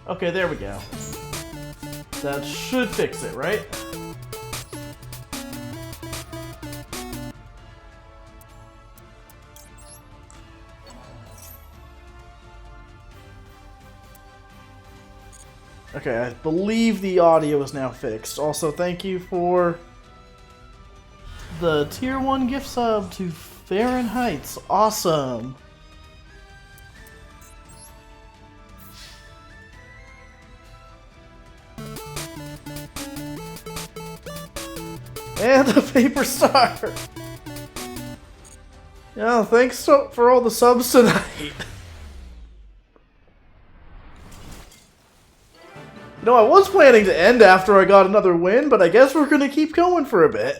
Okay, there we go. That should fix it, right? Okay, I believe the audio is now fixed. Also, thank you for the Tier 1 gift sub to Fahrenheit's. Awesome! And a paper star! Yeah, thanks for all the subs tonight. No, I was planning to end after I got another win, but I guess we're gonna keep going for a bit.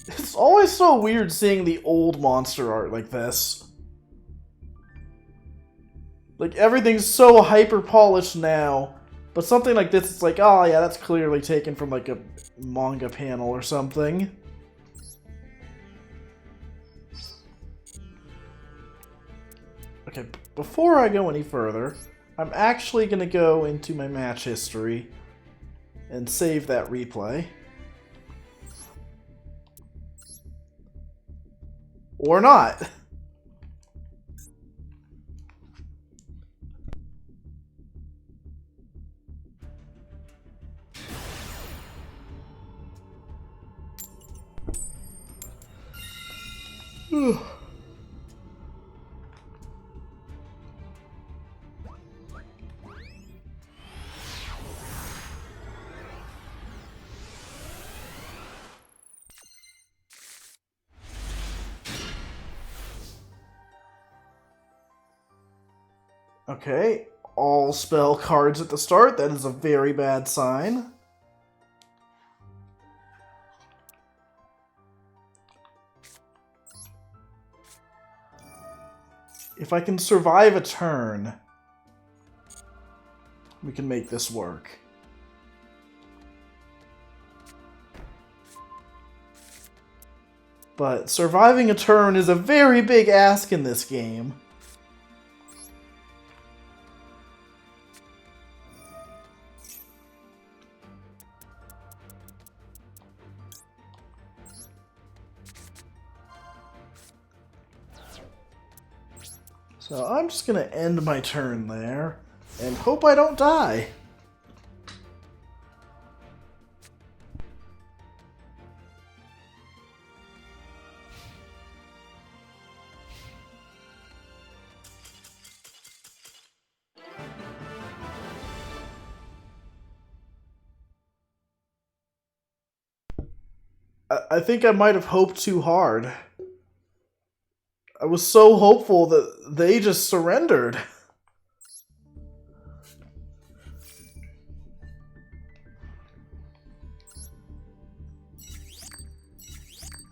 It's always so weird seeing the old monster art like this. Like, everything's so hyper-polished now, but something like this, it's like, oh yeah, that's clearly taken from like a manga panel or something. Okay, before I go any further, I'm actually going to go into my match history and save that replay. Or not. Okay, all spell cards at the start. That is a very bad sign. If I can survive a turn, we can make this work. But surviving a turn is a very big ask in this game. So I'm just going to end my turn there, and hope I don't die. I think I might have hoped too hard. I was so hopeful that they just surrendered.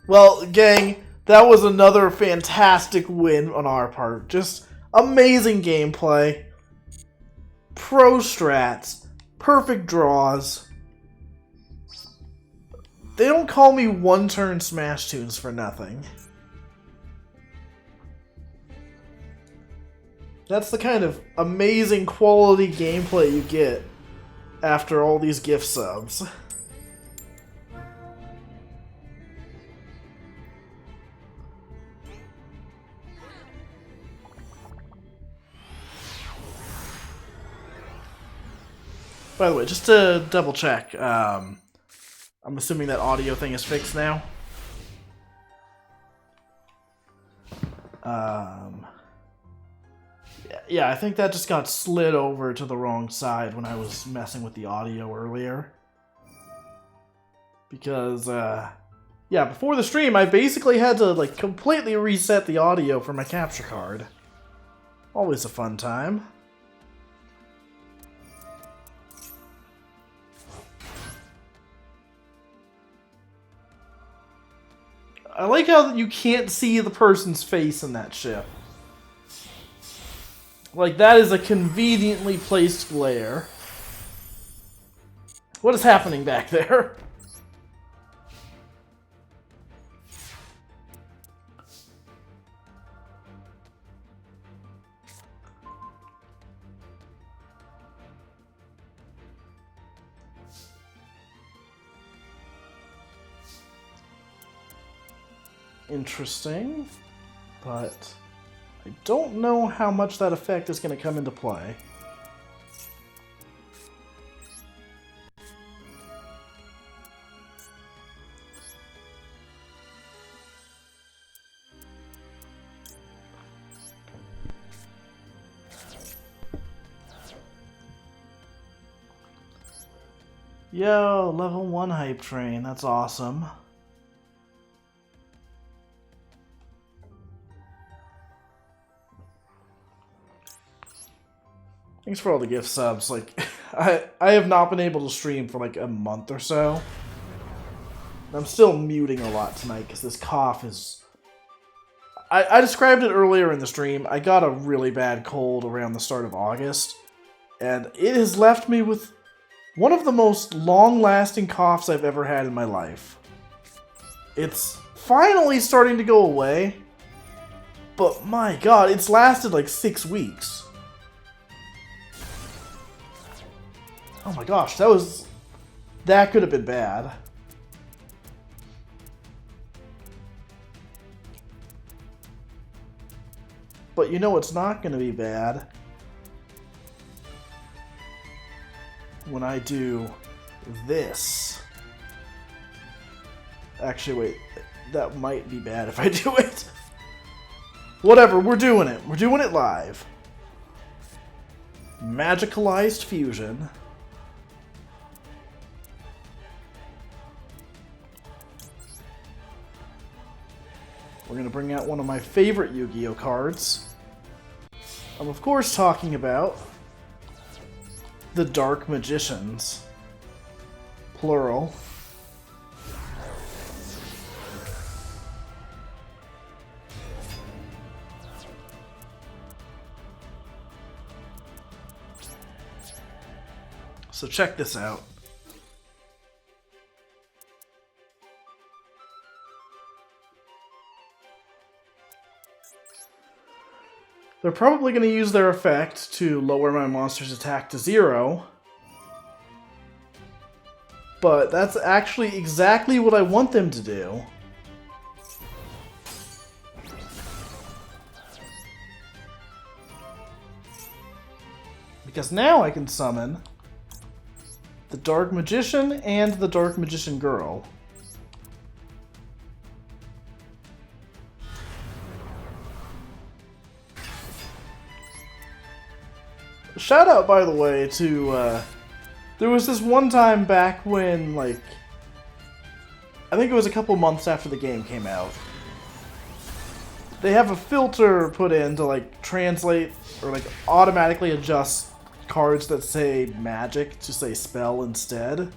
Well, gang, that was another fantastic win on our part. Just amazing gameplay. Pro strats. Perfect draws. They don't call me one-turn Smash Tunes for nothing. That's the kind of amazing quality gameplay you get after all these gift subs. By the way, just to double check, I'm assuming that audio thing is fixed now. Yeah, I think that just got slid over to the wrong side when I was messing with the audio earlier. Because, yeah, before the stream, I basically had to, like, completely reset the audio for my capture card. Always a fun time. I like how you can't see the person's face in that ship. Like, that is a conveniently placed glare. What is happening back there? Interesting, but I don't know how much that effect is going to come into play. Yo, level 1 hype train, that's awesome. Thanks for all the gift subs. Like, I have not been able to stream for like a month or so. I'm still muting a lot tonight because this cough is... I described it earlier in the stream. I got a really bad cold around the start of August, and it has left me with one of the most long-lasting coughs I've ever had in my life. It's finally starting to go away, but my god, it's lasted like 6 weeks. Oh my gosh, that could have been bad. But you know it's not going to be bad when I do this. Actually, wait, that might be bad if I do it. Whatever, we're doing it. We're doing it live. Magicalized fusion. We're going to bring out one of my favorite Yu-Gi-Oh cards. I'm of course talking about the Dark Magicians. Plural. So check this out. They're probably going to use their effect to lower my monster's attack to 0. But that's actually exactly what I want them to do. Because now I can summon the Dark Magician and the Dark Magician Girl. Shout out, by the way, to, there was this one time back when, like, I think it was a couple months after the game came out. They have a filter put in to, like, translate or, like, automatically adjust cards that say magic to say spell instead.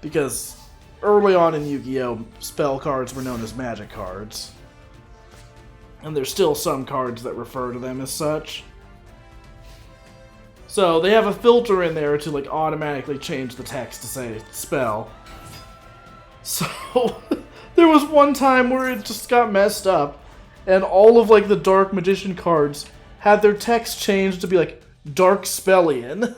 Because early on in Yu-Gi-Oh, spell cards were known as magic cards. And there's still some cards that refer to them as such. So they have a filter in there to like automatically change the text to say spell. So there was one time where it just got messed up and all of like the Dark Magician cards had their text changed to be like Dark Spellion.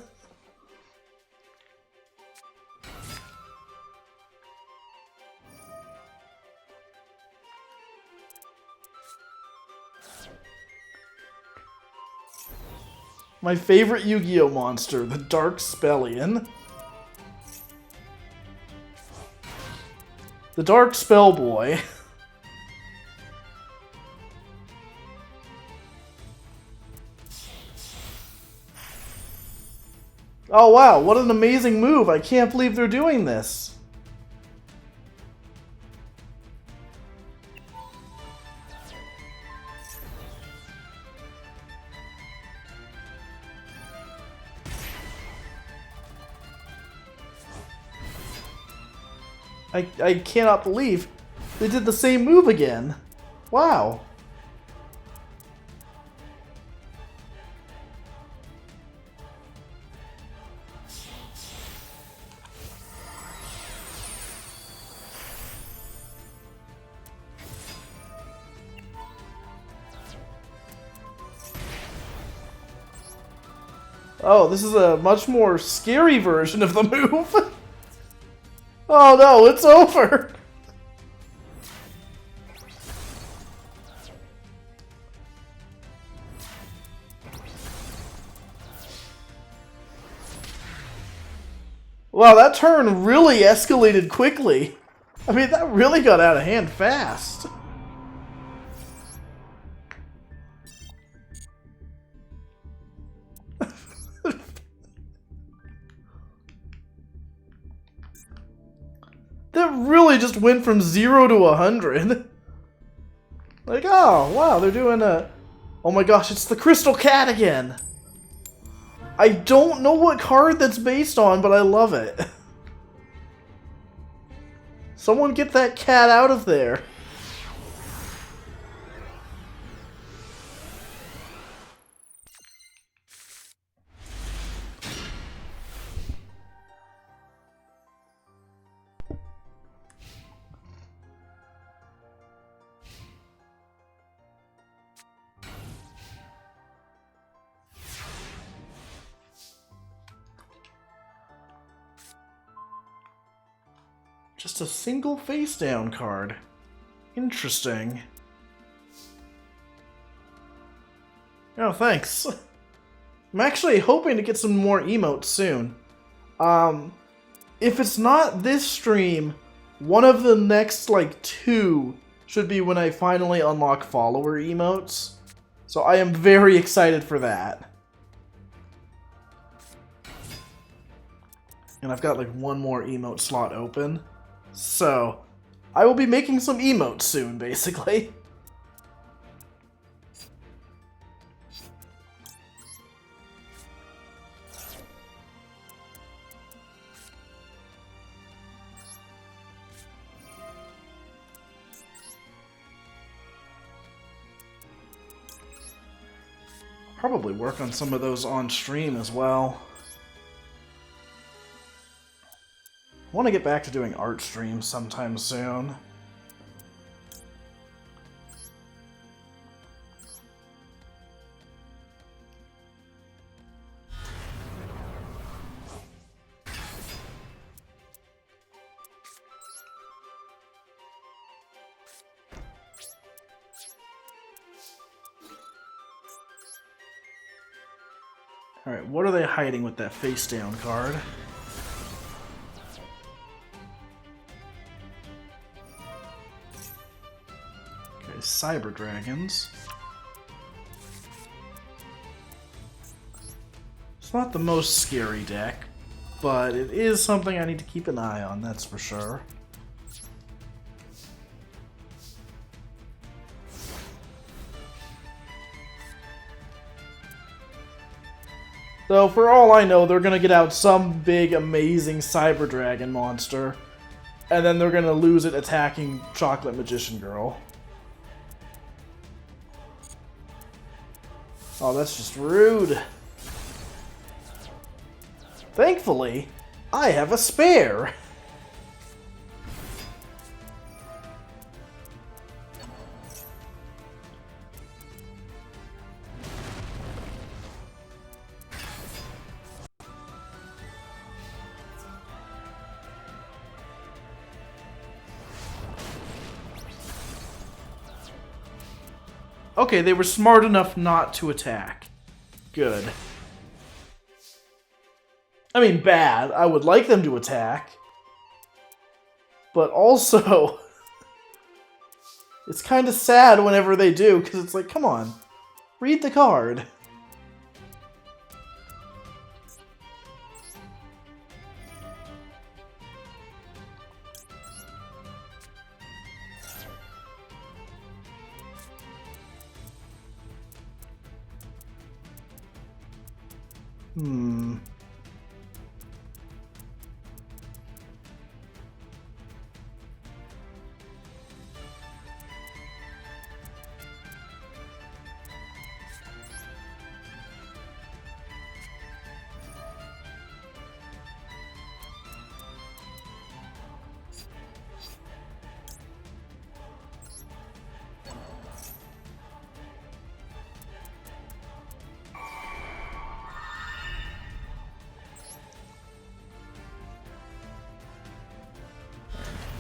My favorite Yu-Gi-Oh monster, the Dark Spellion. The Dark Spell Boy. Oh wow, what an amazing move. I can't believe they're doing this. I cannot believe they did the same move again. Wow. Oh, this is a much more scary version of the move. Oh no, it's over. Wow, that turn really escalated quickly. I mean, that really got out of hand fast. That really just went from 0 to 100. Like, oh, wow, they're doing a... Oh my gosh, it's the Crystal Cat again. I don't know what card that's based on, but I love it. Someone get that cat out of there. Just a single face down card. Interesting. Oh, thanks. I'm actually hoping to get some more emotes soon. If it's not this stream, one of the next, like, 2 should be when I finally unlock follower emotes. So I am very excited for that. And I've got, like, one more emote slot open. So, I will be making some emotes soon, basically. Probably work on some of those on stream as well. I want to get back to doing art streams sometime soon. Alright, what are they hiding with that face down card? Cyber Dragons. It's not the most scary deck, but it is something I need to keep an eye on, that's for sure. Though, for all I know, they're gonna get out some big, amazing Cyber Dragon monster, and then they're gonna lose it attacking Chocolate Magician Girl. Oh, that's just rude. Thankfully, I have a spare. Okay, they were smart enough not to attack. Good. I mean, bad. I would like them to attack. But also, it's kind of sad whenever they do, because it's like, come on, read the card.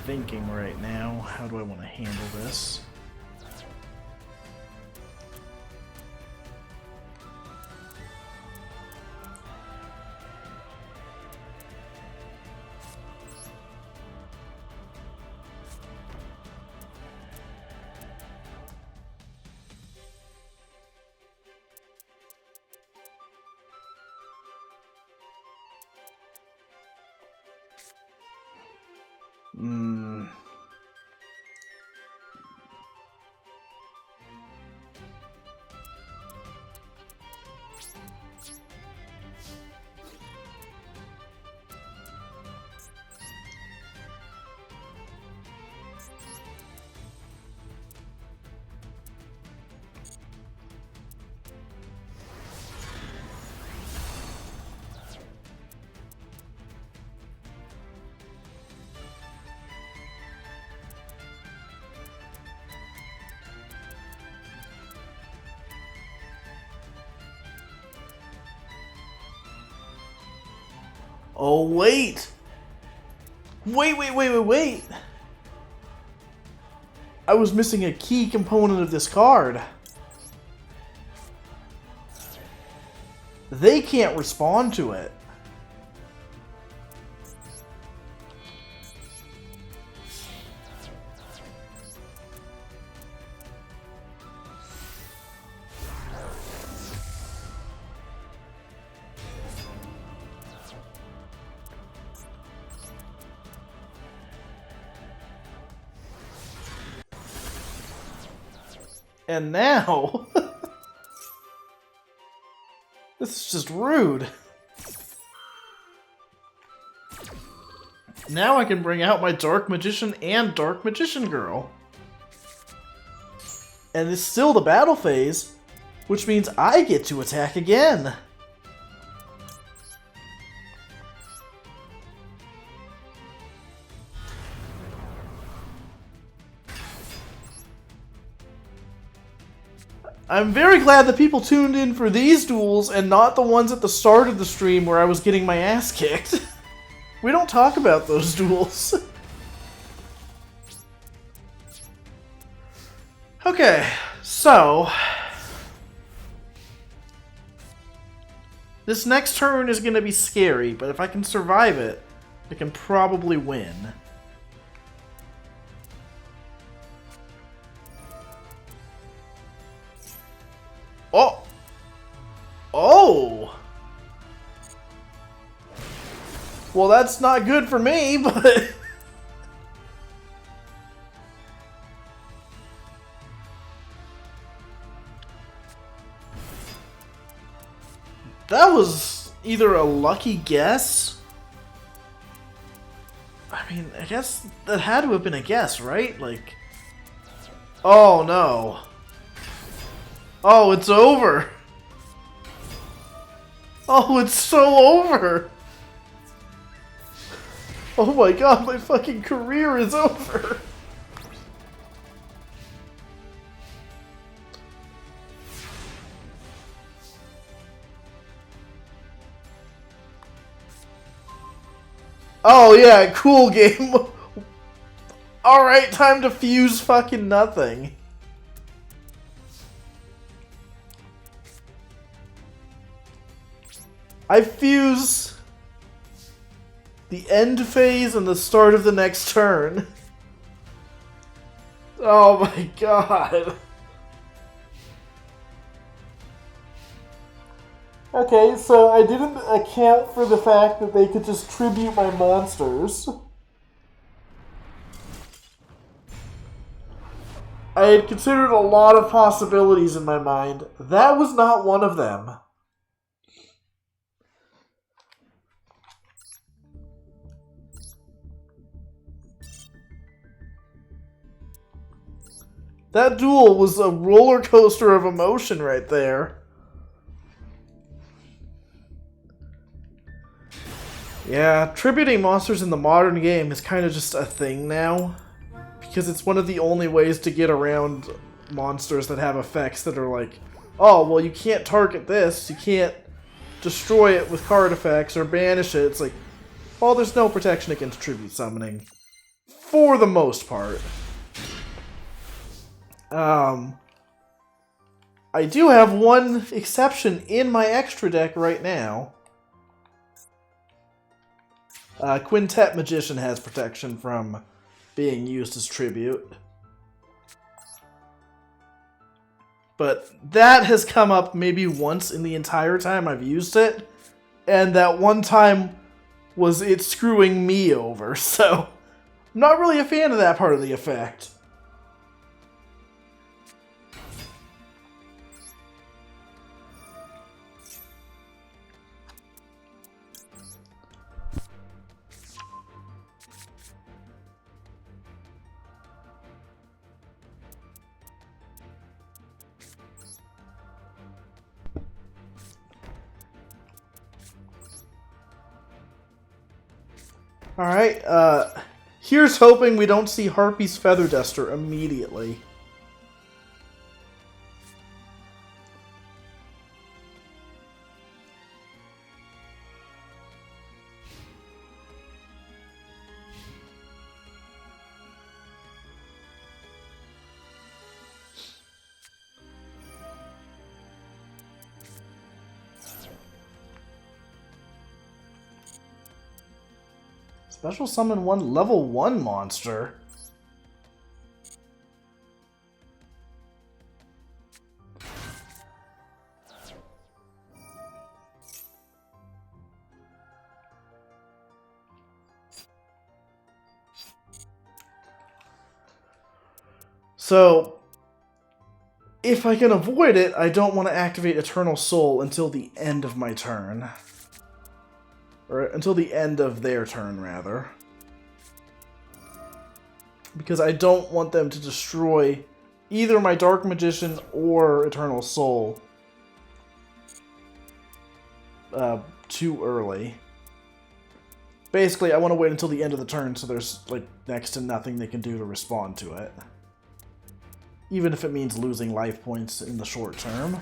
thinking right now. How do I want to handle this? Oh, wait! Wait! I was missing a key component of this card. They can't respond to it. And now... this is just rude. Now I can bring out my Dark Magician and Dark Magician Girl. And it's still the battle phase, which means I get to attack again. I'm very glad that people tuned in for these duels and not the ones at the start of the stream where I was getting my ass kicked. We don't talk about those duels. Okay, so... this next turn is going to be scary, but if I can survive it, I can probably win. Oh! Oh! Well, that's not good for me, but... that was either a lucky guess... I mean, I guess that had to have been a guess, right? Like... oh, no. Oh, it's over. Oh, it's so over. Oh my god, my fucking career is over. Oh yeah, cool game. Alright, time to fuse fucking nothing. I fuse the end phase and the start of the next turn. Oh my god. Okay, so I didn't account for the fact that they could just tribute my monsters. I had considered a lot of possibilities in my mind. That was not one of them. That duel was a roller coaster of emotion right there. Yeah, tributing monsters in the modern game is kind of just a thing now. Because it's one of the only ways to get around monsters that have effects that are like, oh, well, you can't target this, you can't destroy it with card effects or banish it. It's like, well, there's no protection against tribute summoning. for the most part. I do have one exception in my extra deck right now. Quintet Magician has protection from being used as tribute. But that has come up maybe once in the entire time I've used it. And that one time was it screwing me over, so I'm not really a fan of that part of the effect. Alright, here's hoping we don't see Harpy's Feather Duster immediately. Special summon one level 1 monster. So, if I can avoid it, I don't want to activate Eternal Soul until the end of my turn. Or until the end of their turn, rather. Because I don't want them to destroy either my Dark Magician or Eternal Soul too early. Basically, I want to wait until the end of the turn so there's like next to nothing they can do to respond to it. Even if it means losing life points in the short term.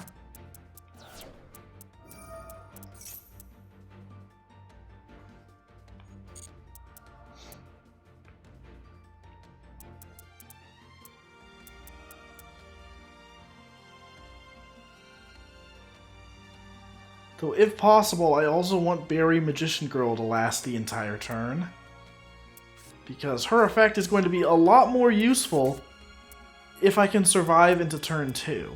So if possible, I also want Berry Magician Girl to last the entire turn. Because her effect is going to be a lot more useful if I can survive into turn 2.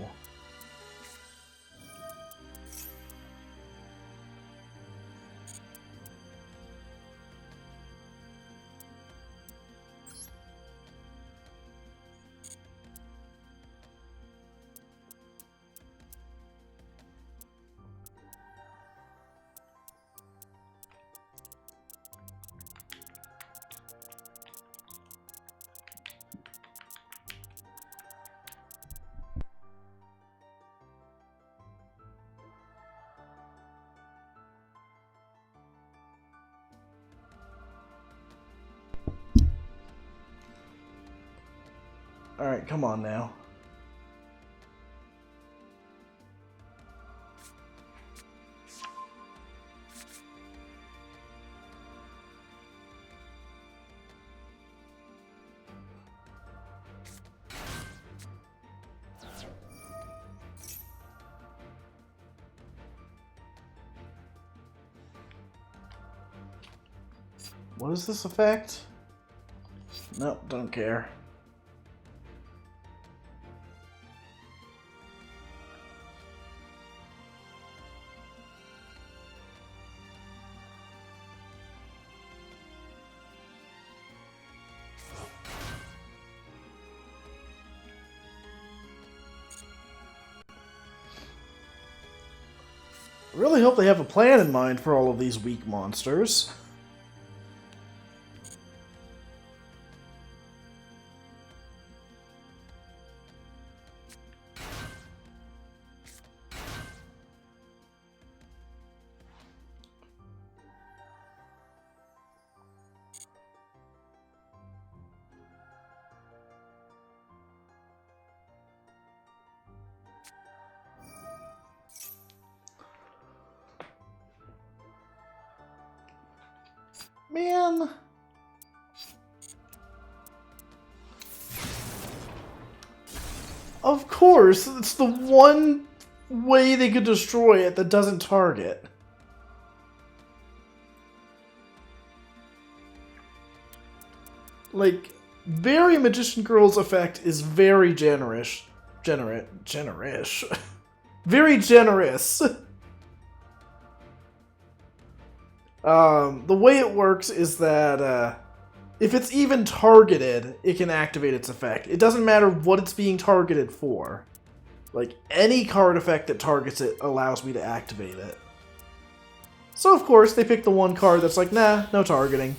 Alright, come on now. What is this effect? Nope, don't care. I really hope they have a plan in mind for all of these weak monsters. Man. course, it's the one way they could destroy it that doesn't target. Like, Berry Magician Girl's effect is very generous. Very generous. The way it works is that if it's even targeted, it can activate its effect. It doesn't matter what it's being targeted for. Like, any card effect that targets it allows me to activate it. So, of course, they pick the one card that's like, nah, no targeting.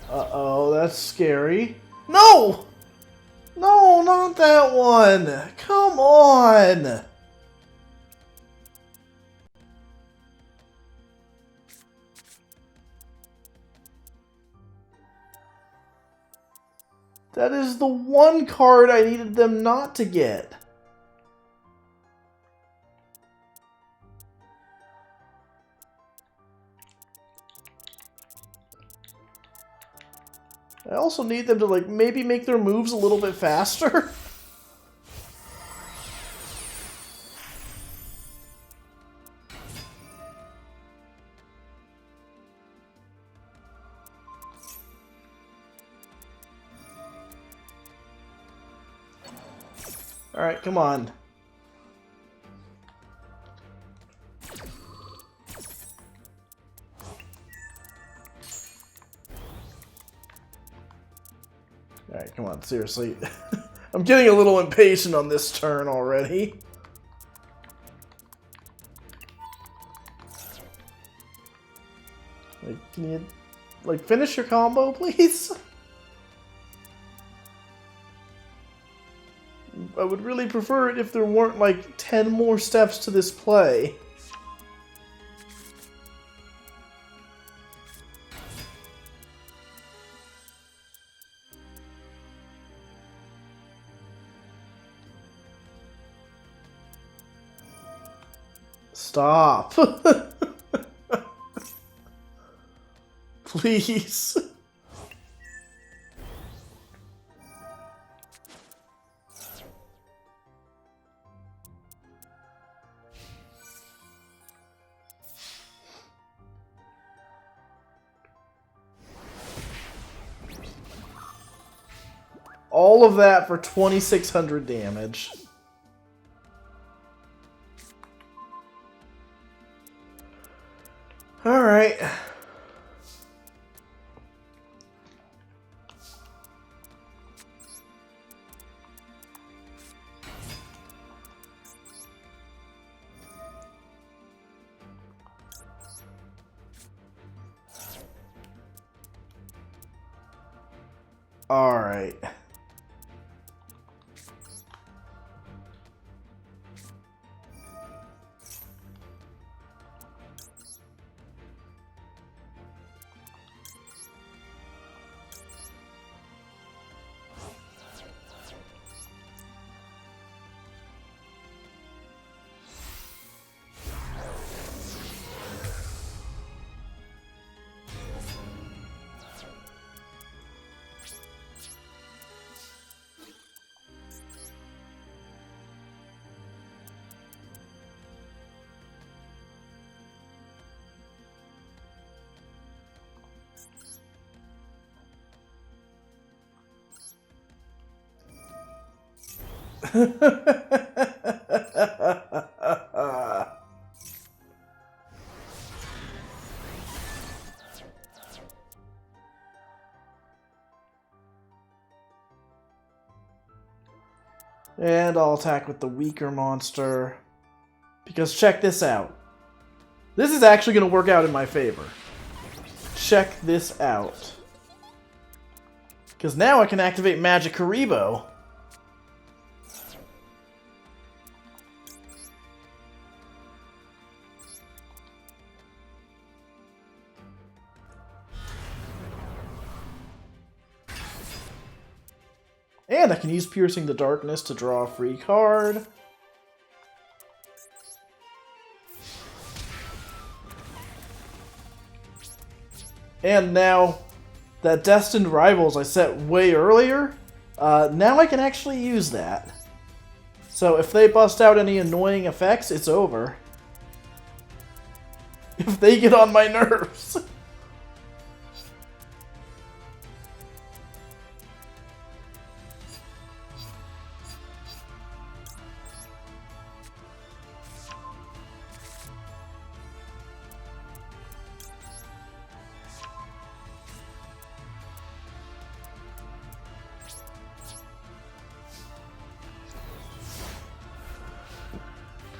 Uh-oh, that's scary. No! No, not that one! Come on! That is the one card I needed them not to get. I also need them to, like, maybe make their moves a little bit faster. Alright, come on. Alright, come on, seriously. I'm getting a little impatient on this turn already. Like, can you, like, finish your combo, please? I would really prefer it if there weren't, like, 10 more steps to this play. Stop. Please. All of that for 2,600 damage. Alright. Alright. And I'll attack with the weaker monster. Because check this out. This is actually going to work out in my favor. Check this out. Because now I can activate Magic Karibo. And I can use Piercing the Darkness to draw a free card. And now that Destined Rivals I set way earlier, now I can actually use that. So if they bust out any annoying effects, it's over. If they get on my nerves.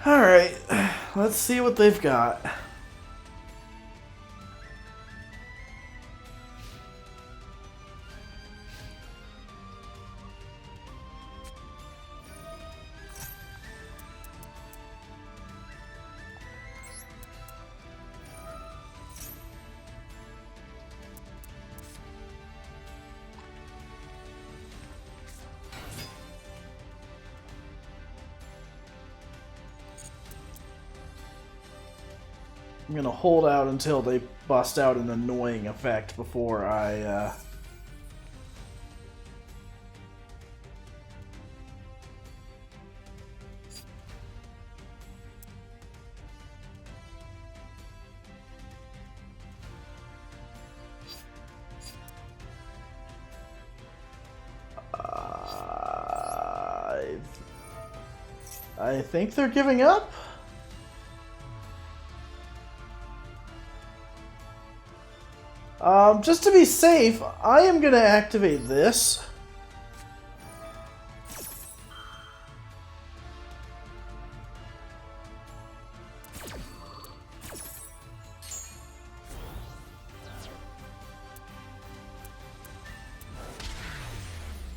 Alright, let's see what they've got. I'm gonna hold out until they bust out an annoying effect before I, I think they're giving up? Just to be safe, I am gonna activate this.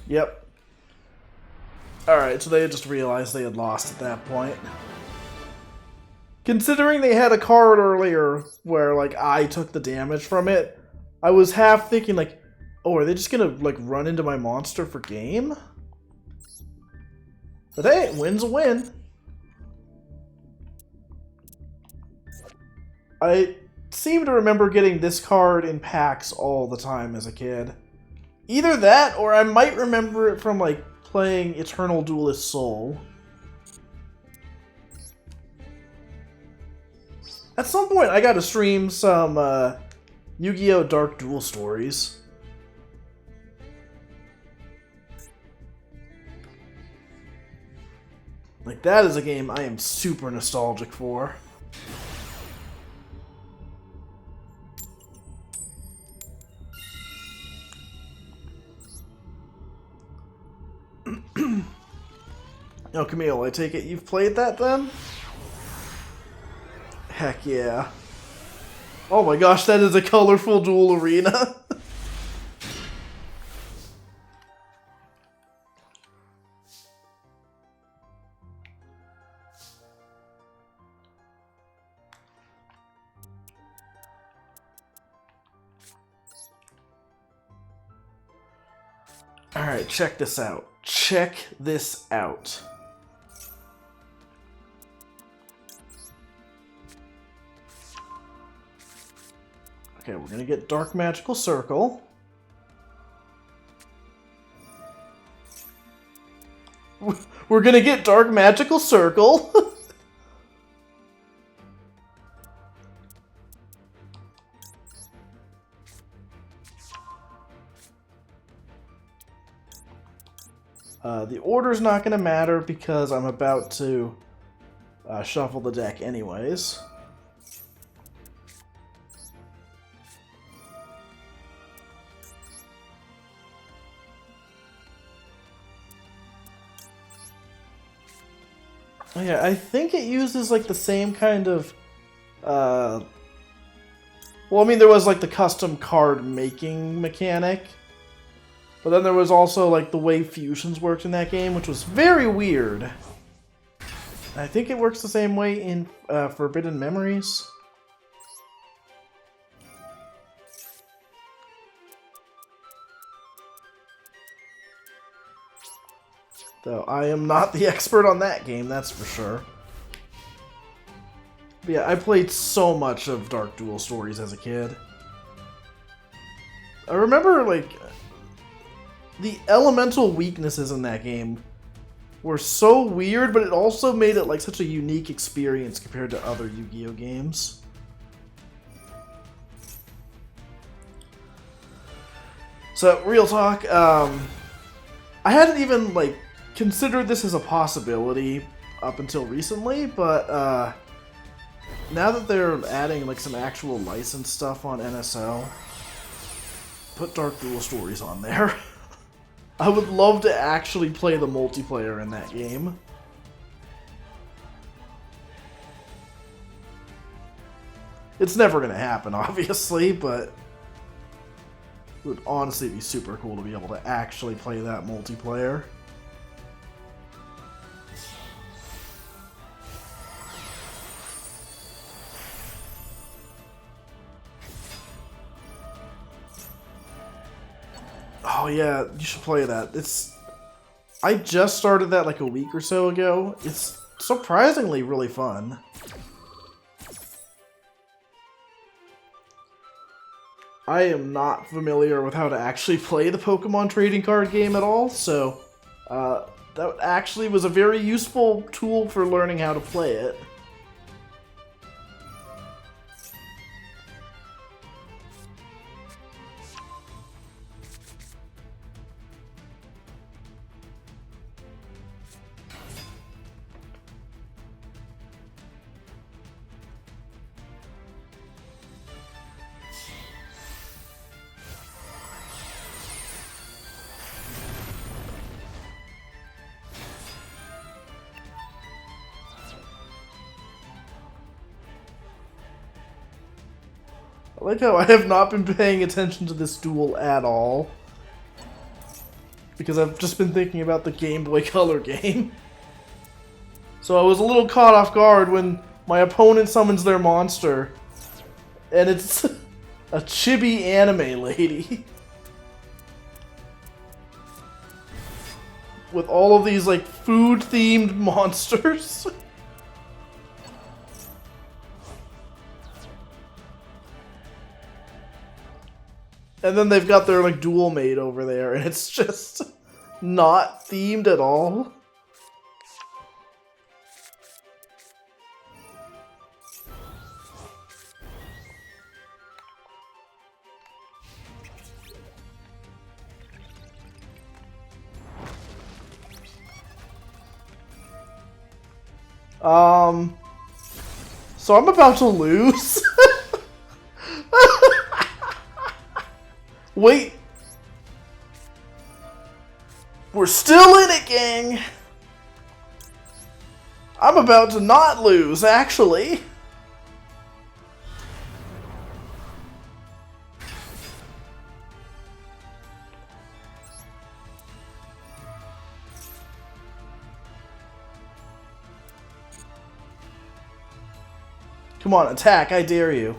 Yep. Alright, so they just realized they had lost at that point. Considering they had a card earlier where, like, I took the damage from it, I was half thinking, like, oh, are they just gonna, like, run into my monster for game? But hey, win's a win. I seem to remember getting this card in packs all the time as a kid. Either that, or I might remember it from, like, playing Eternal Duelist Soul. At some point, I gotta stream some Yu-Gi-Oh Dark Duel stories. Like, that is a game I am super nostalgic for. Oh, Camille, I take it you've played that then? Heck yeah. Oh my gosh, that is a colorful duel arena. Alright, check this out. Check this out. Okay, we're gonna get Dark Magical Circle. We're gonna get Dark Magical Circle. The order's not gonna matter because I'm about to shuffle the deck anyways. Oh yeah, I think it uses like the same kind of well, I mean, there was like the custom card making mechanic, but then there was also like the way fusions worked in that game, which was very weird. I think it works the same way in Forbidden Memories. Though I am not the expert on that game, that's for sure. But yeah, I played so much of Dark Duel Stories as a kid. I remember, like, the elemental weaknesses in that game were so weird, but it also made it, like, such a unique experience compared to other Yu-Gi-Oh games. So, real talk, I hadn't even, like, considered this as a possibility up until recently, but, now that they're adding, like, some actual licensed stuff on NSL, put Dark Duel Stories on there. I would love to actually play the multiplayer in that game. It's never gonna happen, obviously, but it would honestly be super cool to be able to actually play that multiplayer. Oh yeah, you should play that. I just started that like a week or so ago. It's surprisingly really fun. I am not familiar with how to actually play the Pokemon trading card game at all, so that actually was a very useful tool for learning how to play it. I like how I have not been paying attention to this duel at all. Because I've just been thinking about the Game Boy Color game. So I was a little caught off guard when my opponent summons their monster. And it's a chibi anime lady. With all of these, like, food-themed monsters. And then they've got their, like, duel mate over there, and it's just not themed at all. So I'm about to lose. Wait. We're still in it, gang. I'm about to not lose, actually. Come on, attack, I dare you.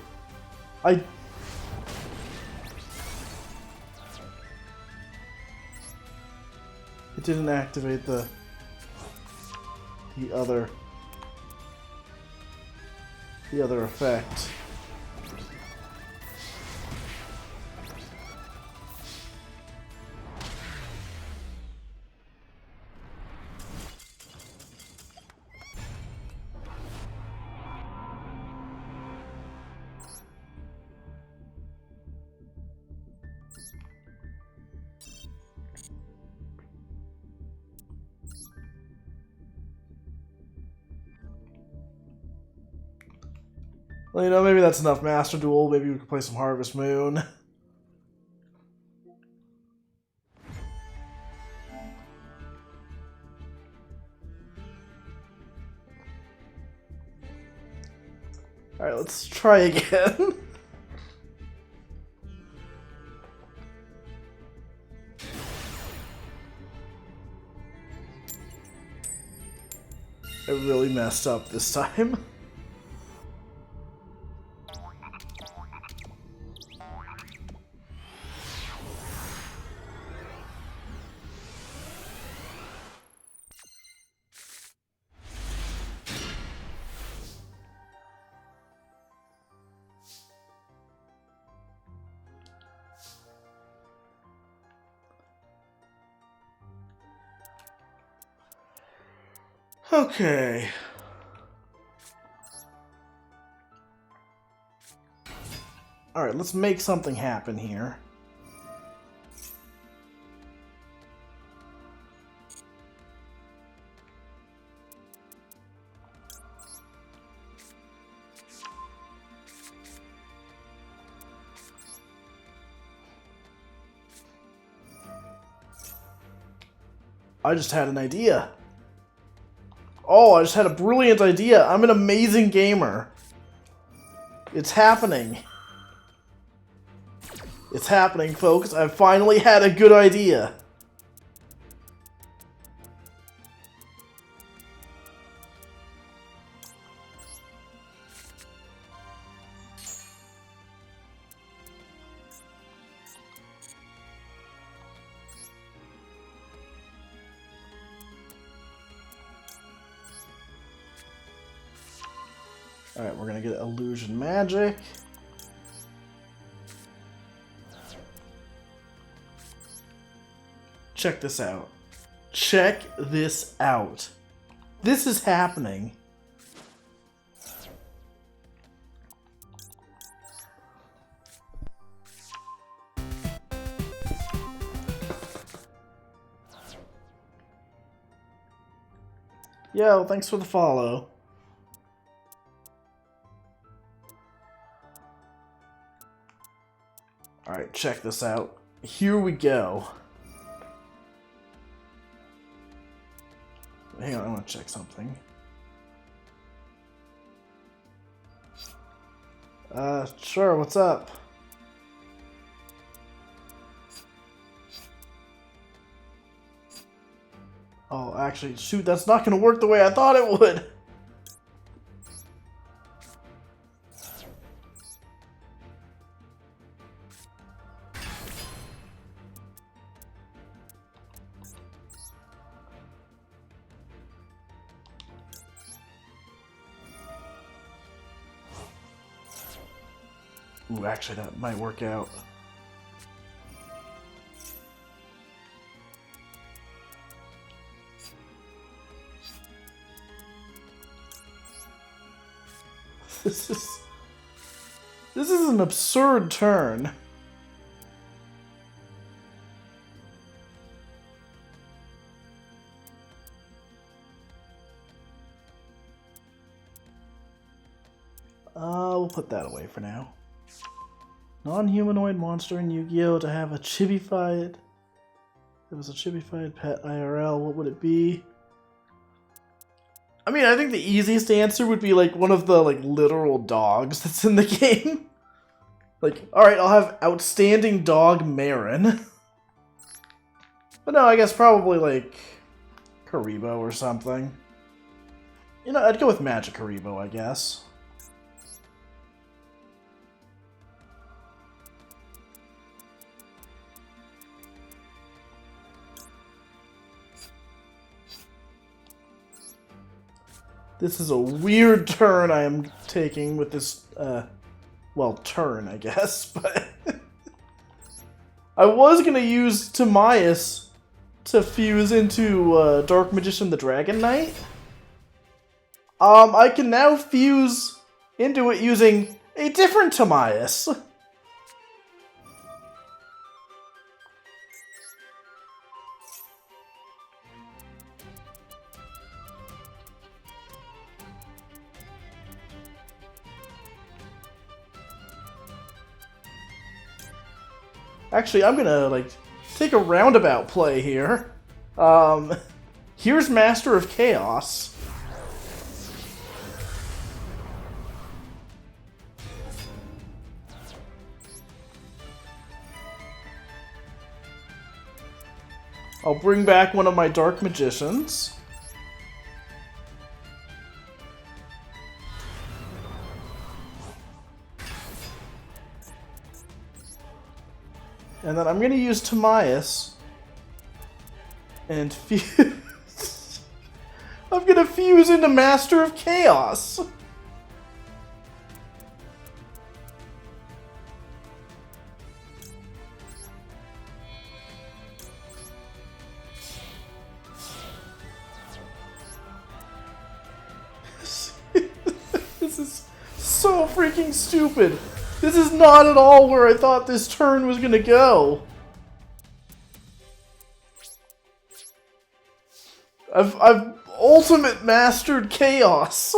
It didn't activate the other effect. Well, you know, maybe that's enough Master Duel. Maybe we could play some Harvest Moon. Alright, let's try again. I really messed up this time. Okay. Alright, let's make something happen here. I just had an idea. Oh, I just had a brilliant idea. I'm an amazing gamer. It's happening. It's happening, folks. I've finally had a good idea. Alright, we're gonna get illusion magic. Check this out. Check this out. This is happening. Yo, thanks for the follow. Alright, check this out. Here we go. Hang on, I want to check something. Sure, what's up? Oh, actually, shoot, that's not gonna work the way I thought it would! Ooh, actually, that might work out. This is an absurd turn. We'll put that away for now. Non-humanoid monster in Yu-Gi-Oh to have a chibified... If it was a chibified pet IRL, what would it be? I mean, I think the easiest answer would be like one of the like literal dogs that's in the game. Like, alright, I'll have outstanding dog Marin. But no, I guess probably like Karibo or something. You know, I'd go with Magic Karibo, I guess. This is a weird turn I am taking with this, well, turn, I guess, but... I was gonna use Timaeus to fuse into, Dark Magician the Dragon Knight. I can now fuse into it using a different Timaeus. Actually, I'm gonna, like, take a roundabout play here. Here's Master of Chaos. I'll bring back one of my Dark Magicians. And then I'm going to use Timaeus and fuse. I'm going to fuse into Master of Chaos. This is so freaking stupid. This is not at all where I thought this turn was gonna go. I've ultimate mastered chaos.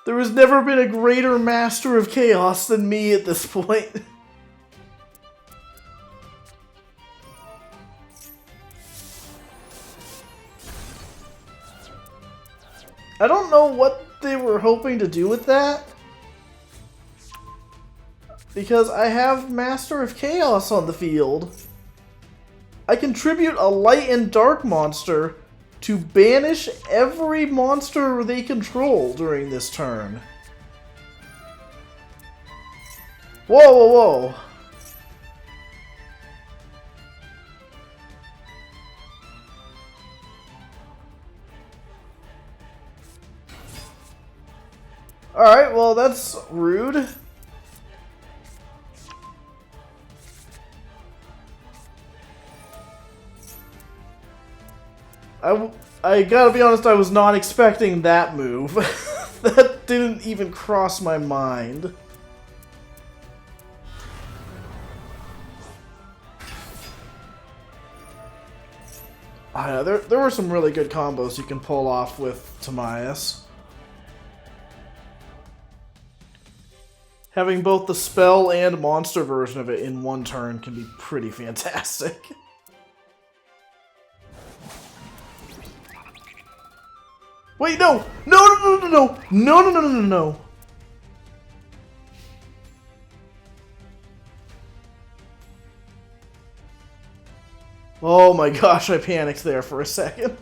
There has never been a greater master of chaos than me at this point. I don't know what they were hoping to do with that. Because I have Master of Chaos on the field. I contribute a light and dark monster to banish every monster they control during this turn. Whoa, whoa, whoa. Alright, well that's rude. I gotta be honest, I was not expecting that move. That didn't even cross my mind. There were some really good combos you can pull off with Timaeus. Having both the spell and monster version of it in one turn can be pretty fantastic. Wait, no! No, no, no, no, no! No, no, no, no, no, no! Oh my gosh, I panicked there for a second.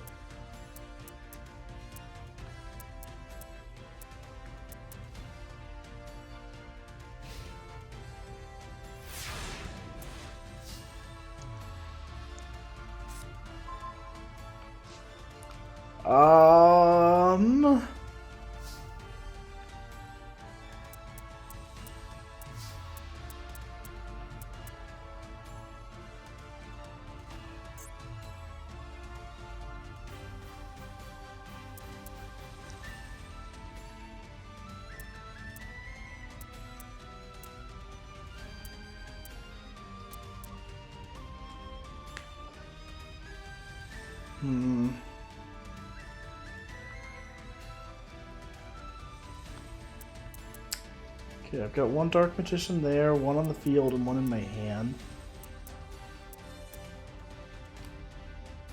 Okay, I've got one Dark Magician there, one on the field, and one in my hand.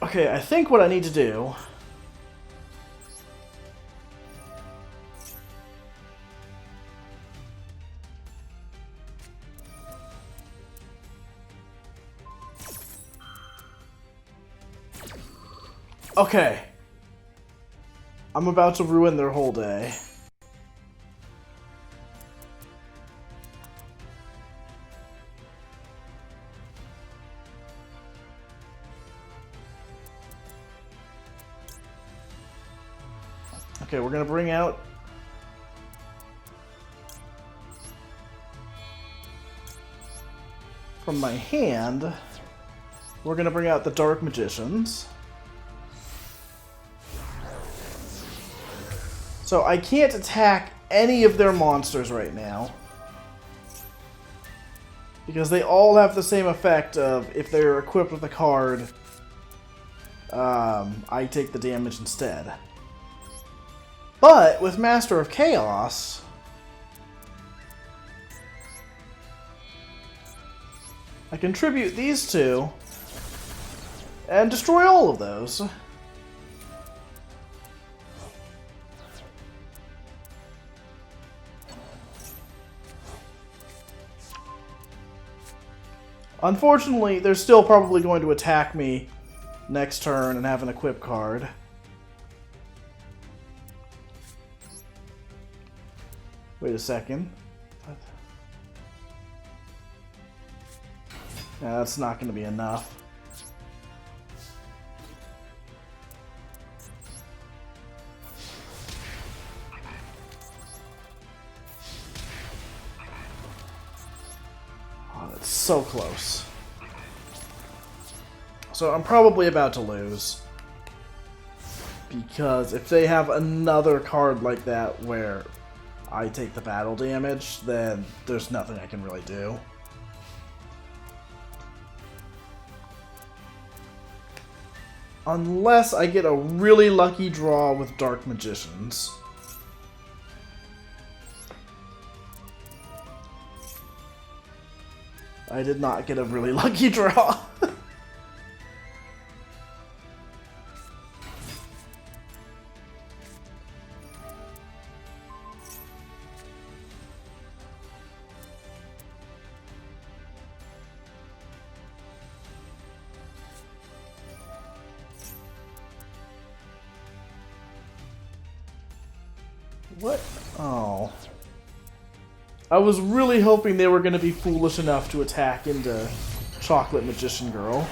Okay, I think what I need to do... Okay. I'm about to ruin their whole day. Okay, we're gonna bring out... From my hand, we're gonna bring out the Dark Magicians. So I can't attack any of their monsters right now. Because they all have the same effect of, if they're equipped with a card, I take the damage instead. But with Master of Chaos, I contribute these two and destroy all of those. Unfortunately, they're still probably going to attack me next turn and have an equip card. Wait a second. What? Yeah, that's not going to be enough. Oh, that's so close. So I'm probably about to lose. Because if they have another card like that where I take the battle damage, then there's nothing I can really do. Unless I get a really lucky draw with Dark Magicians. I did not get a really lucky draw. What? Oh. I was really hoping they were going to be foolish enough to attack into Chocolate Magician Girl.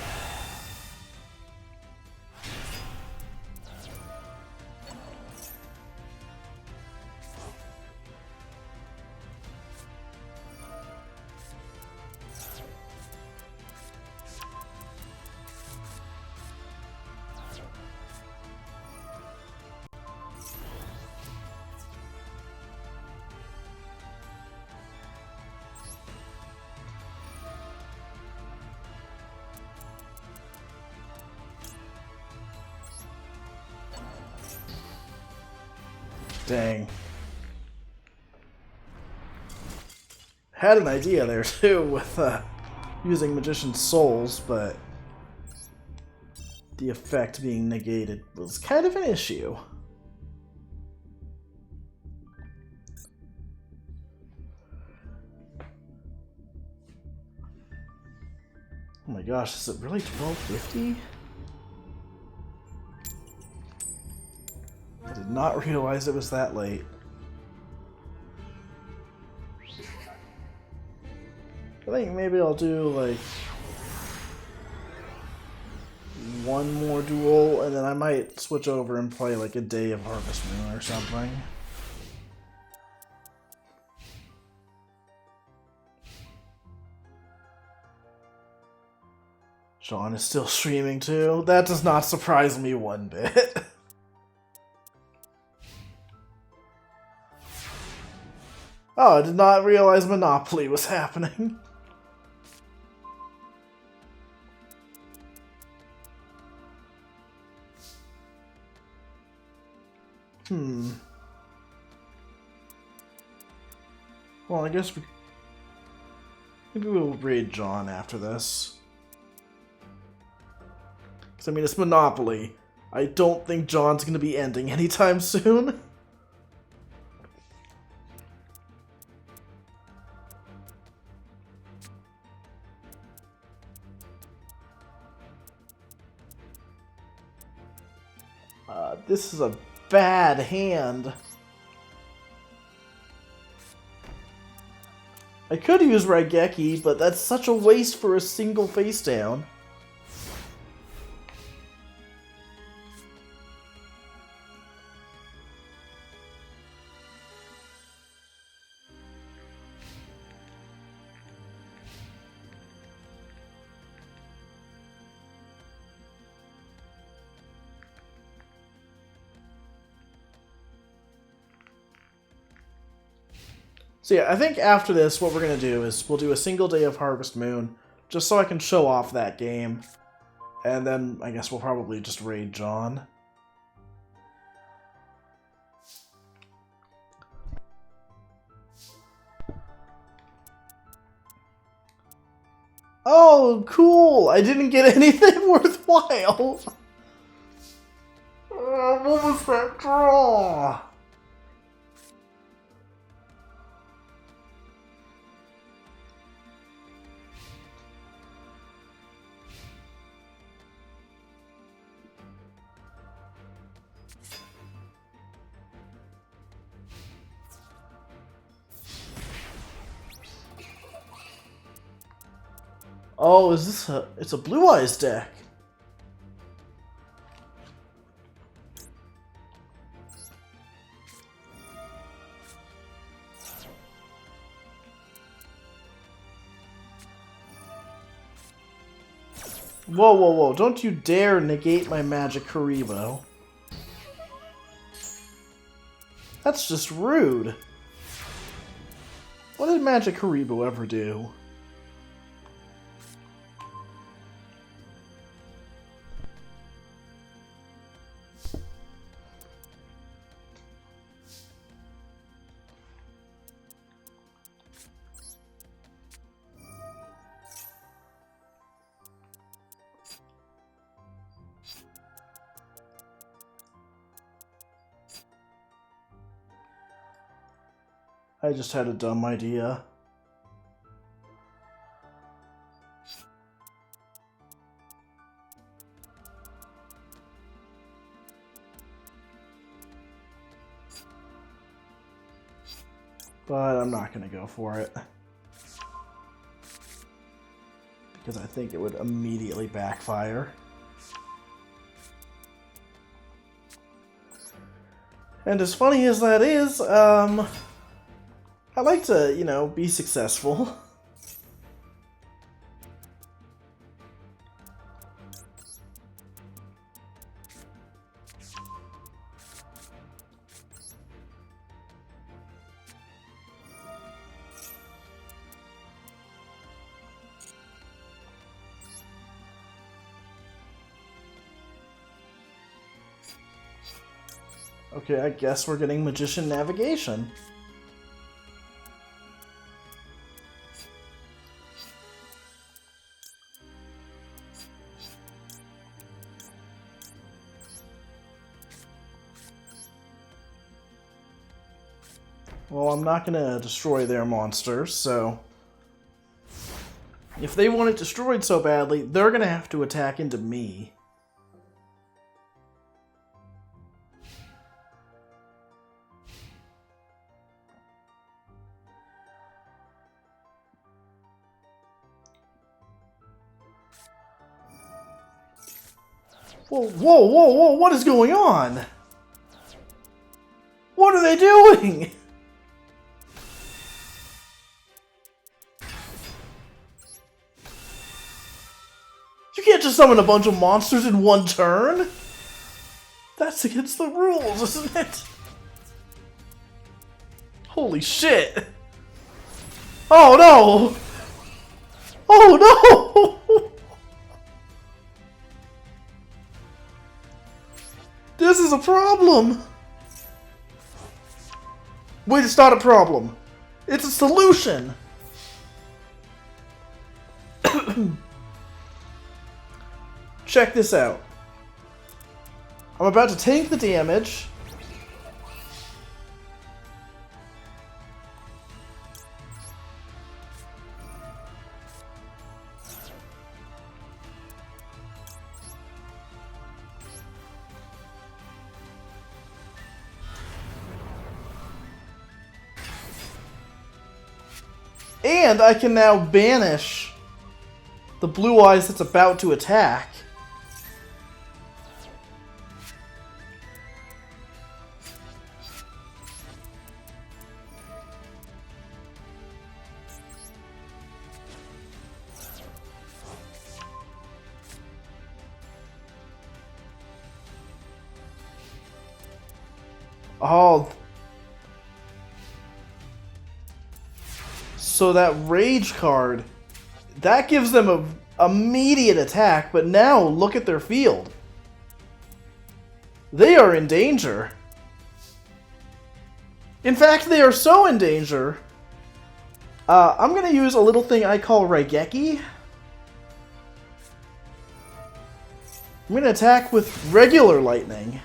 Dang. Had an idea there too with using Magician's Souls, but the effect being negated was kind of an issue. Oh my gosh, is it really 1250? I did not realize it was that late. I think maybe I'll do like one more duel, and then I might switch over and play like a Day of Harvest Moon or something. Sean is still streaming too. That does not surprise me one bit. Oh, I did not realize Monopoly was happening. Well, I guess maybe we'll raid John after this. Because, I mean, it's Monopoly. I don't think John's going to be ending anytime soon. This is a bad hand. I could use Raigeki, but that's such a waste for a single face down. So yeah, I think after this, what we're going to do is we'll do a single Day of Harvest Moon, just so I can show off that game. And then I guess we'll probably just raid John. Oh, cool! I didn't get anything worthwhile! What was that draw? Oh, is this a... It's a Blue Eyes deck. Whoa, whoa, whoa. Don't you dare negate my Magic Karibo. That's just rude. What did Magic Haribo ever do? I just had a dumb idea. But I'm not going to go for it. Because I think it would immediately backfire. And as funny as that is, I like to, you know, be successful. Okay, I guess we're getting Magician Navigation. Well, I'm not going to destroy their monsters, so... If they want it destroyed so badly, they're going to have to attack into me. Whoa, whoa, whoa, whoa, what is going on? What are they doing? You can't just summon a bunch of monsters in one turn? That's against the rules, isn't it? Holy shit! Oh no! Oh no! This is a problem! Wait, it's not a problem. It's a solution! Check this out. I'm about to tank the damage. And I can now banish the blue eyes that's about to attack. Oh. So that rage card, that gives them an immediate attack, but now look at their field. They are in danger. In fact, they are so in danger. I'm going to use a little thing I call Raigeki. I'm going to attack with regular lightning.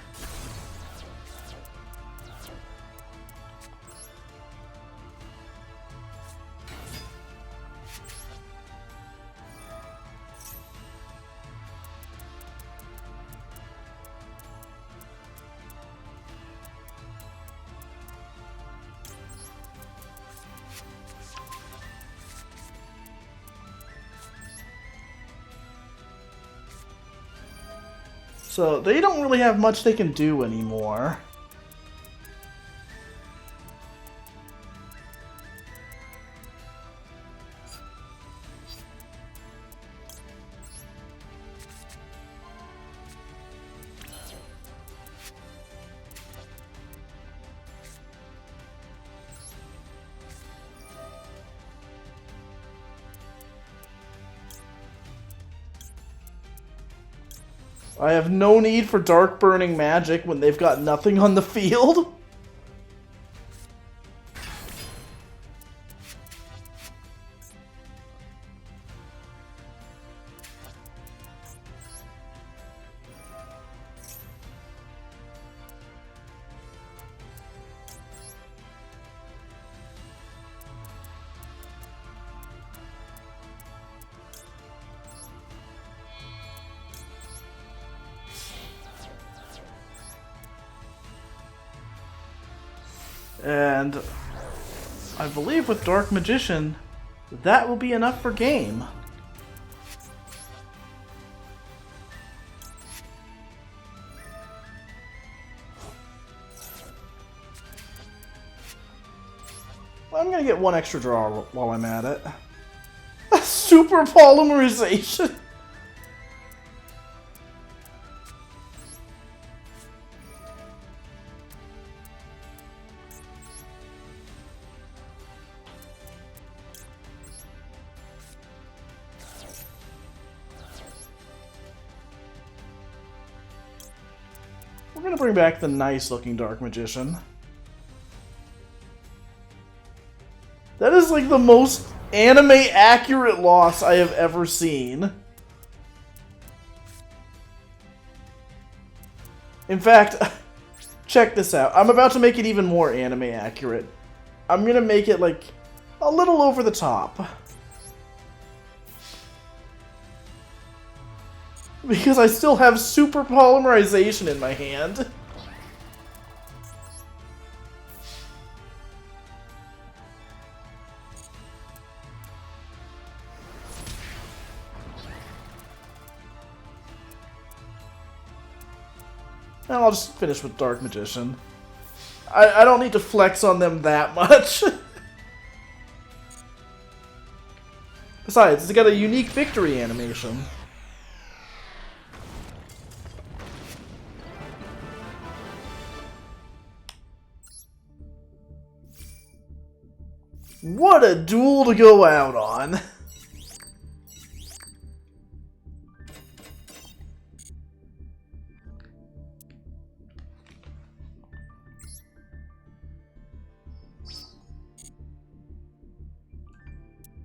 So they don't really have much they can do anymore. I have no need for dark burning magic when they've got nothing on the field. And I believe with Dark Magician, that will be enough for game. I'm gonna get one extra draw while I'm at it. Super polymerization! We're gonna bring back the nice-looking Dark Magician. That is like the most anime-accurate loss I have ever seen. In fact, check this out. I'm about to make it even more anime-accurate. I'm gonna make it, like, a little over the top. Because I still have super polymerization in my hand. And I'll just finish with Dark Magician. I don't need to flex on them that much. Besides, it's got a unique victory animation. What a duel to go out on!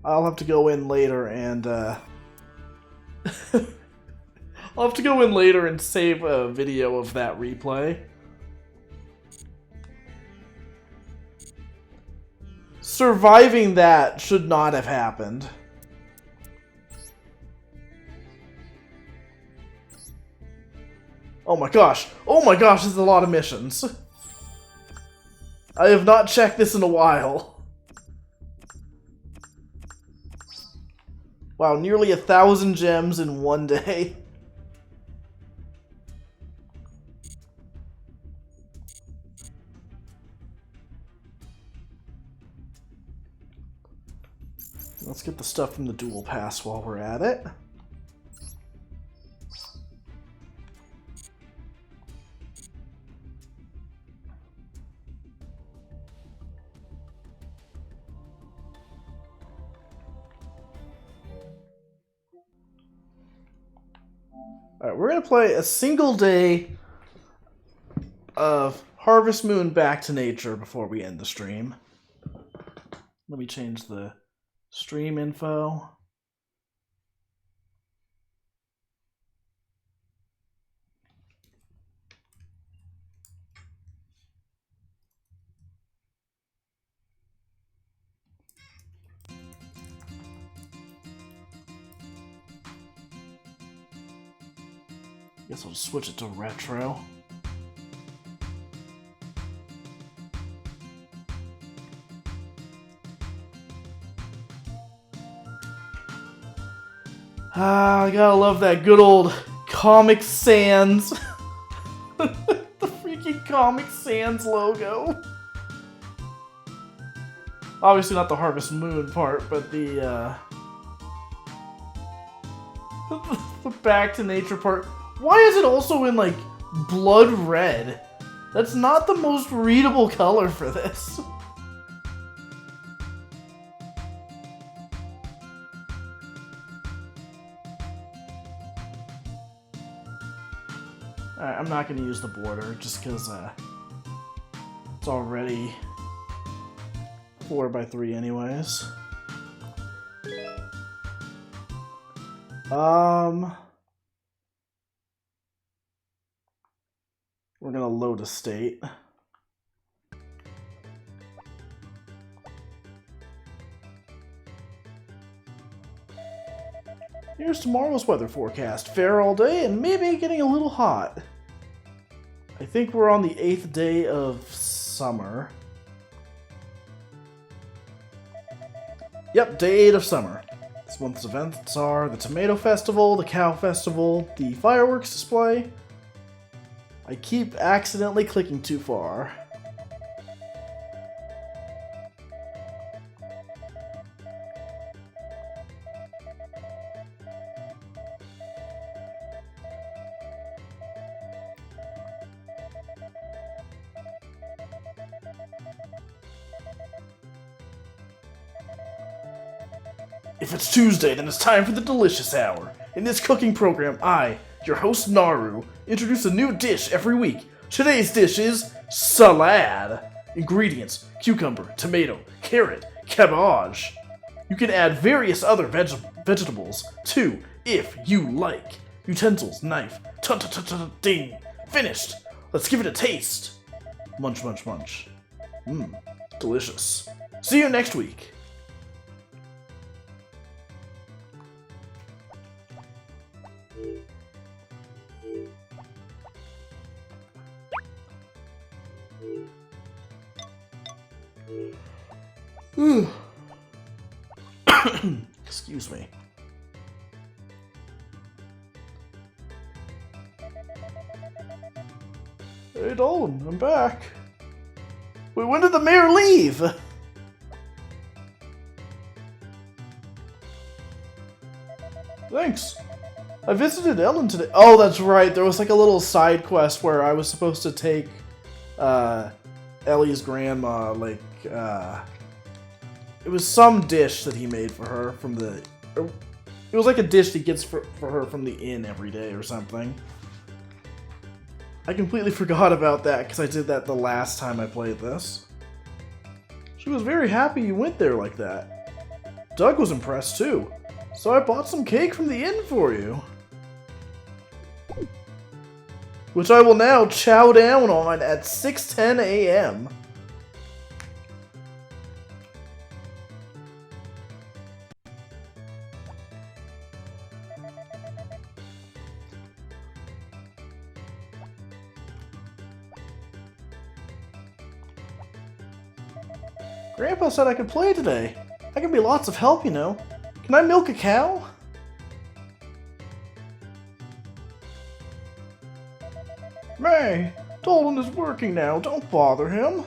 I'll have to go in later and, I'll have to go in later and save a video of that replay. Surviving that should not have happened. Oh my gosh. Oh my gosh, this is a lot of missions. I have not checked this in a while. Wow, nearly 1,000 gems in one day. Let's get the stuff from the duel pass while we're at it. Alright, we're going to play a single day of Harvest Moon Back to Nature before we end the stream. Let me change the stream info. Guess I'll just switch it to retro. Ah, I gotta love that good old Comic Sans. The freaking Comic Sans logo. Obviously not the Harvest Moon part, but the the Back to Nature part. Why is it also in, like, blood red? That's not the most readable color for this. Alright, I'm not going to use the border just because it's already 4x3 anyways. We're going to load a state. Here's tomorrow's weather forecast. Fair all day and maybe getting a little hot. I think we're on the 8th day of summer. Yep, day 8 of summer. This month's events are the Tomato Festival, the Cow Festival, the fireworks display. I keep accidentally clicking too far. If it's Tuesday, then it's time for the Delicious Hour. In this cooking program, I, your host Naru, introduce a new dish every week. Today's dish is salad. Ingredients: cucumber, tomato, carrot, cabbage. You can add various other vegetables too, if you like. Utensils: knife. Ding. Finished. Let's give it a taste. Munch, munch, munch. Mmm, delicious. See you next week. Excuse me. Hey Dolan, I'm back. Wait, when did the mayor leave? Thanks. I visited Ellen today. Oh, that's right. There was like a little side quest where I was supposed to take Ellie's grandma, like, it was some dish that he made for her from the... It was like a dish he gets for her from the inn every day or something. I completely forgot about that because I did that the last time I played this. She was very happy you went there like that. Doug was impressed too, so I bought some cake from the inn for you. Which I will now chow down on at 6:10 a.m. Grandpa said I could play today. I can be lots of help, you know. Can I milk a cow? May, Dolan is working now. Don't bother him.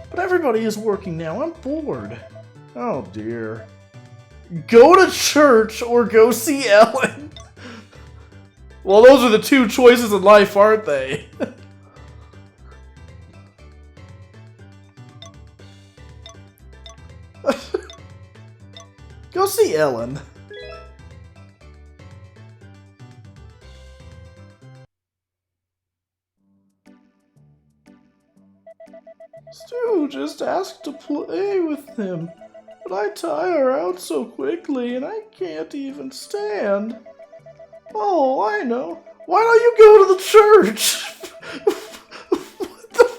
But everybody is working now. I'm bored. Oh dear. Go to church or go see Ellen. Well, those are the two choices in life, aren't they? Go see Ellen. Stu just asked to play with him, but I tire out so quickly and I can't even stand. Oh, I know. Why don't you go to the church? What the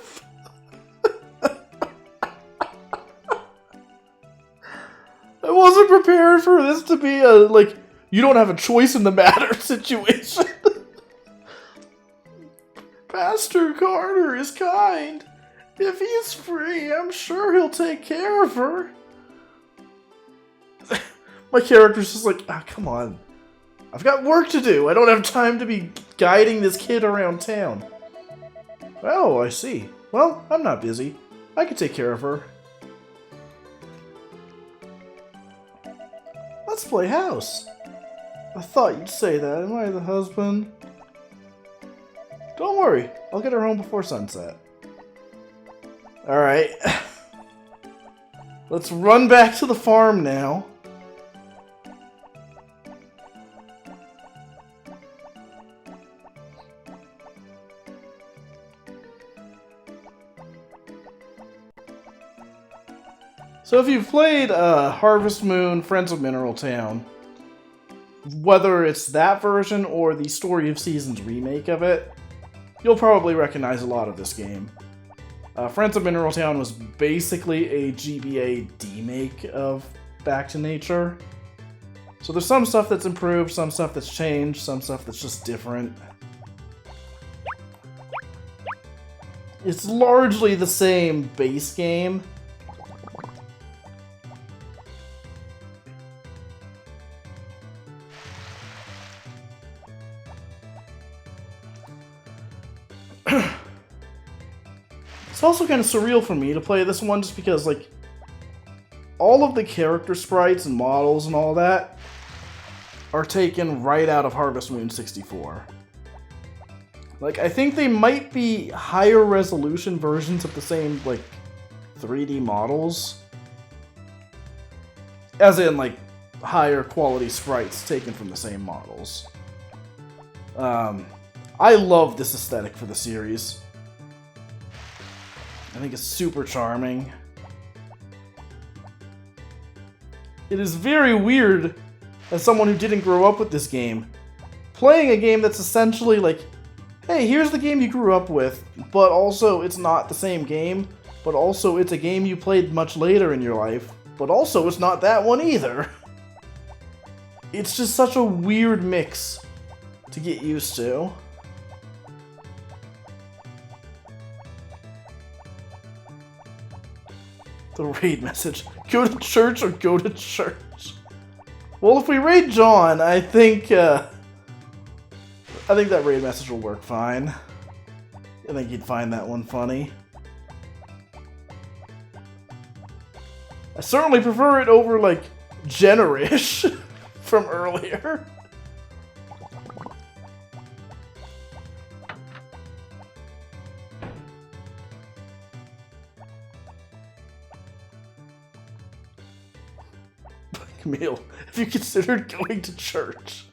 I wasn't prepared for this to be a, like, you don't have a choice in the matter situation. Pastor Carter is kind. If he's free, I'm sure he'll take care of her. My character's just like, ah, come on. I've got work to do. I don't have time to be guiding this kid around town. Oh, I see. Well, I'm not busy. I can take care of her. Let's play house. I thought you'd say that. Am I the husband? Don't worry. I'll get her home before sunset. Alright. Let's run back to the farm now. So if you've played Harvest Moon, Friends of Mineral Town, whether it's that version or the Story of Seasons remake of it, you'll probably recognize a lot of this game. Friends of Mineral Town was basically a GBA demake of Back to Nature. So there's some stuff that's improved, some stuff that's changed, some stuff that's just different. It's largely the same base game. It's also kind of surreal for me to play this one just because, like, all of the character sprites and models and all that are taken right out of Harvest Moon 64. Like, I think they might be higher resolution versions of the same, like, 3D models. As in, like, higher quality sprites taken from the same models. I love this aesthetic for the series. I think it's super charming. It is very weird, as someone who didn't grow up with this game, playing a game that's essentially like, hey, here's the game you grew up with, but also it's not the same game, but also it's a game you played much later in your life, but also it's not that one either. It's just such a weird mix to get used to. The raid message. Go to church or go to church? Well, if we raid John, I think that raid message will work fine. I think he'd find that one funny. I certainly prefer it over, like, Generish from earlier. Camille, have you considered going to church?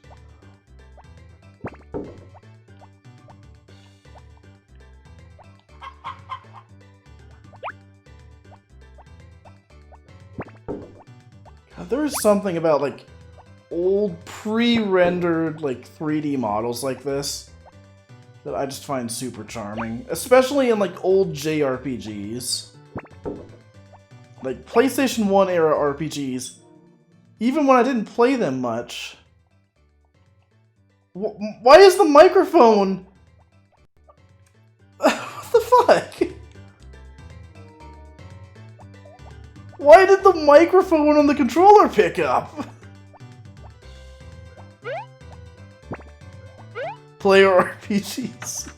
God, there is something about, like, old pre-rendered, like, 3D models like this that I just find super charming. Especially in, like, old JRPGs. Like, PlayStation 1 era RPGs. Even when I didn't play them much. Why is the microphone... What the fuck? Why did the microphone on the controller pick up? Player RPGs.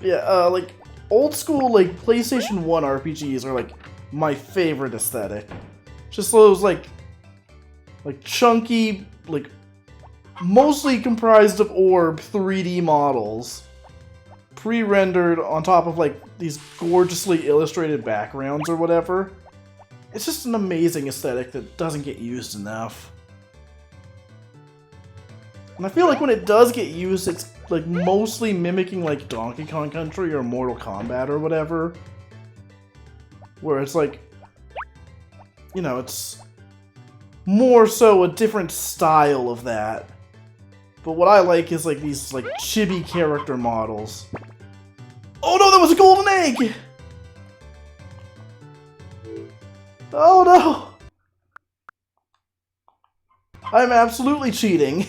Yeah, like, old school, like, PlayStation 1 RPGs are, like, my favorite aesthetic. Just those, like, chunky, like, mostly comprised of orb 3D models. Pre-rendered on top of, like, these gorgeously illustrated backgrounds or whatever. It's just an amazing aesthetic that doesn't get used enough. And I feel like when it does get used, it's, like, mostly mimicking, like, Donkey Kong Country or Mortal Kombat or whatever. Where it's, like, you know, it's more so a different style of that. But what I like is, like, these, like, chibi character models. Oh no, that was a golden egg! Oh no! I'm absolutely cheating.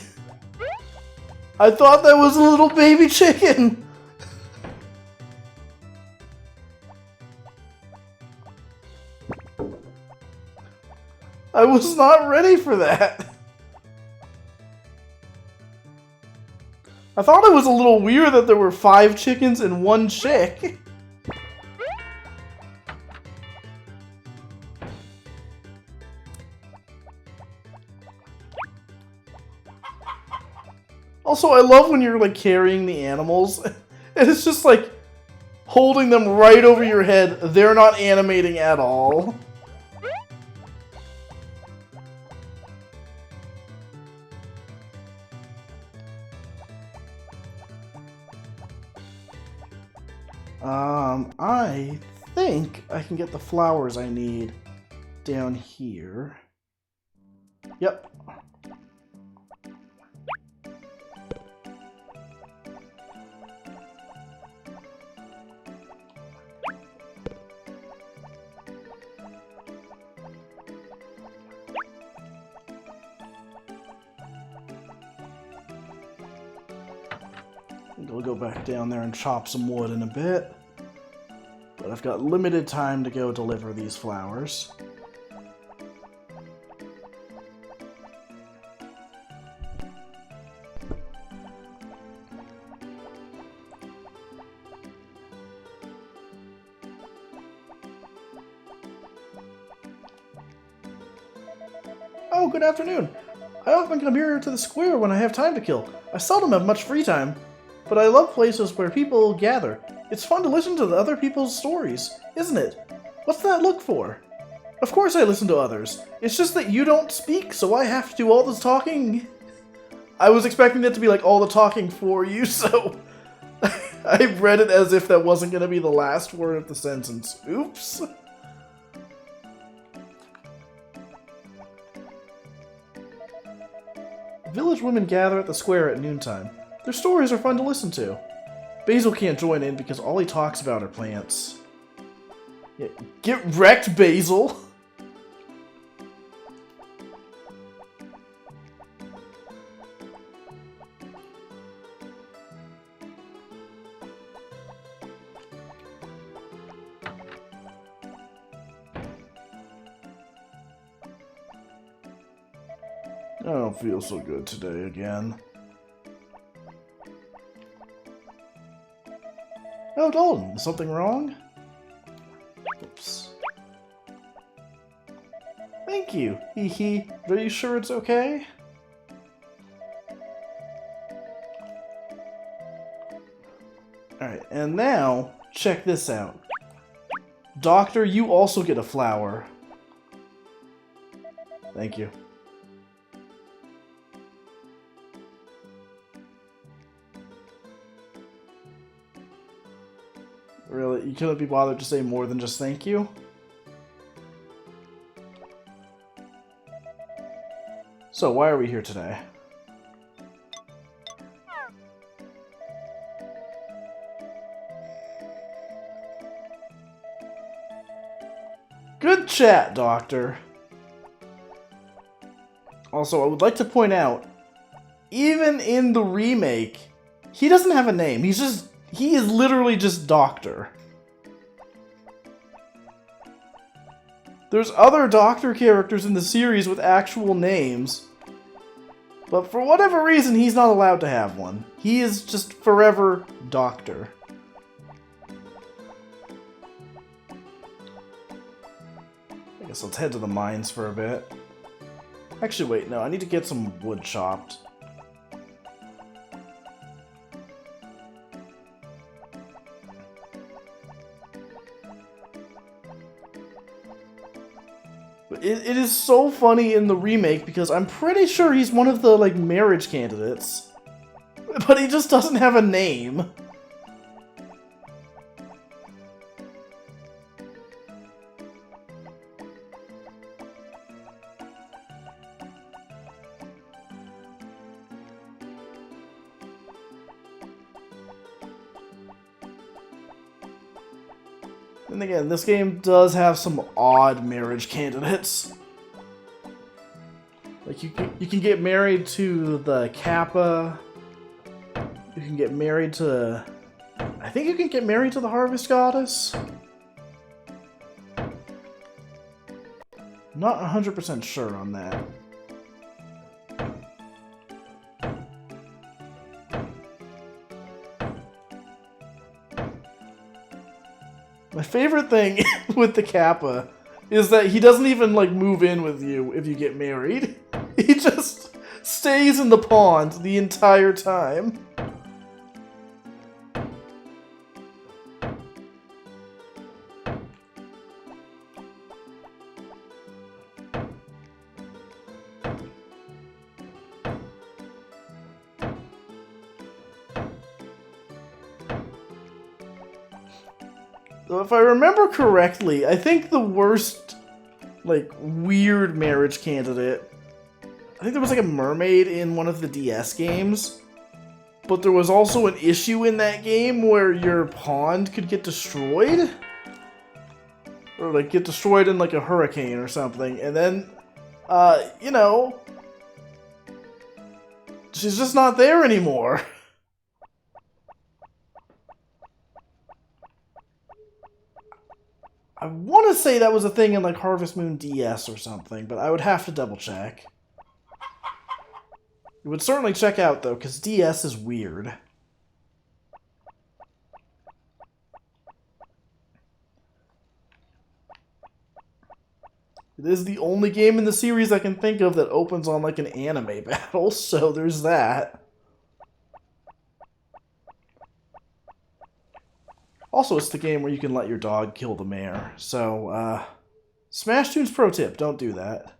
I thought that was a little baby chicken! I was not ready for that. I thought it was a little weird that there were 5 chickens and 1 chick. Also, I love when you're, like, carrying the animals, and it's just, like, holding them right over your head. They're not animating at all. I think I can get the flowers I need down here. Yep. I'll go back down there and chop some wood in a bit. But I've got limited time to go deliver these flowers. Oh, good afternoon. I often come here to the square when I have time to kill. I seldom have much free time, but I love places where people gather. It's fun to listen to the other people's stories, isn't it? What's that look for? Of course I listen to others. It's just that you don't speak, so I have to do all this talking. I was expecting it to be like all the talking for you, so I read it as if that wasn't going to be the last word of the sentence. Oops. Village women gather at the square at noontime. Their stories are fun to listen to. Basil can't join in because all he talks about are plants. Yeah, get wrecked, Basil! I don't feel so good today again. Oh, Dalton, is something wrong? Oops. Thank you, hee hee. Are you sure it's okay? Alright, and now, check this out. Doctor, you also get a flower. Thank you. Really? You couldn't be bothered to say more than just thank you? So, why are we here today? Good chat, Doctor. Also, I would like to point out, even in the remake, he doesn't have a name. He is literally just Doctor. There's other Doctor characters in the series with actual names, but for whatever reason, he's not allowed to have one. He is just forever Doctor. I guess let's head to the mines for a bit. Actually, wait, no, I need to get some wood chopped. It is so funny in the remake because I'm pretty sure he's one of the, like, marriage candidates. But he just doesn't have a name. And again, this game does have some odd marriage candidates. Like, you can get married to the Kappa. You can get married to... I think you can get married to the Harvest Goddess. Not 100% sure on that. My favorite thing with the Kappa is that he doesn't even, like, move in with you if you get married. He just stays in the pond the entire time. If I remember correctly, I think the worst, like, weird marriage candidate, I think there was like a mermaid in one of the DS games, but there was also an issue in that game where your pond could get destroyed? Or like get destroyed in like a hurricane or something, and then, you know, she's just not there anymore. I want to say that was a thing in like Harvest Moon DS or something, but I would have to double check. It would certainly check out though, because DS is weird. It is the only game in the series I can think of that opens on like an anime battle, so there's that. Also, it's the game where you can let your dog kill the mayor, so, Smash Tunes pro tip, don't do that.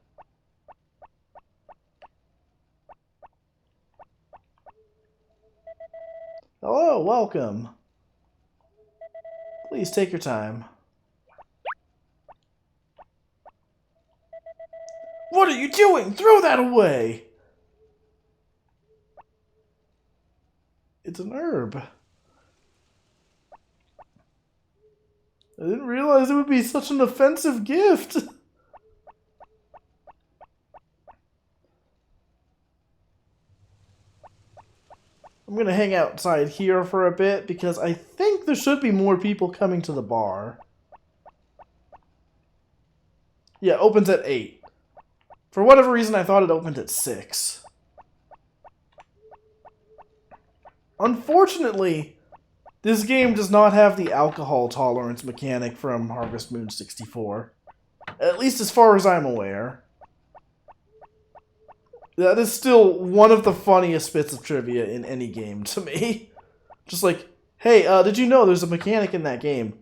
Hello, welcome. Please take your time. What are you doing? Throw that away! It's an herb. I didn't realize it would be such an offensive gift. I'm gonna hang outside here for a bit because I think there should be more people coming to the bar. Yeah, opens at 8. For whatever reason, I thought it opened at 6. Unfortunately, this game does not have the alcohol tolerance mechanic from Harvest Moon 64. At least as far as I'm aware. That is still one of the funniest bits of trivia in any game to me. Just like, hey, did you know there's a mechanic in that game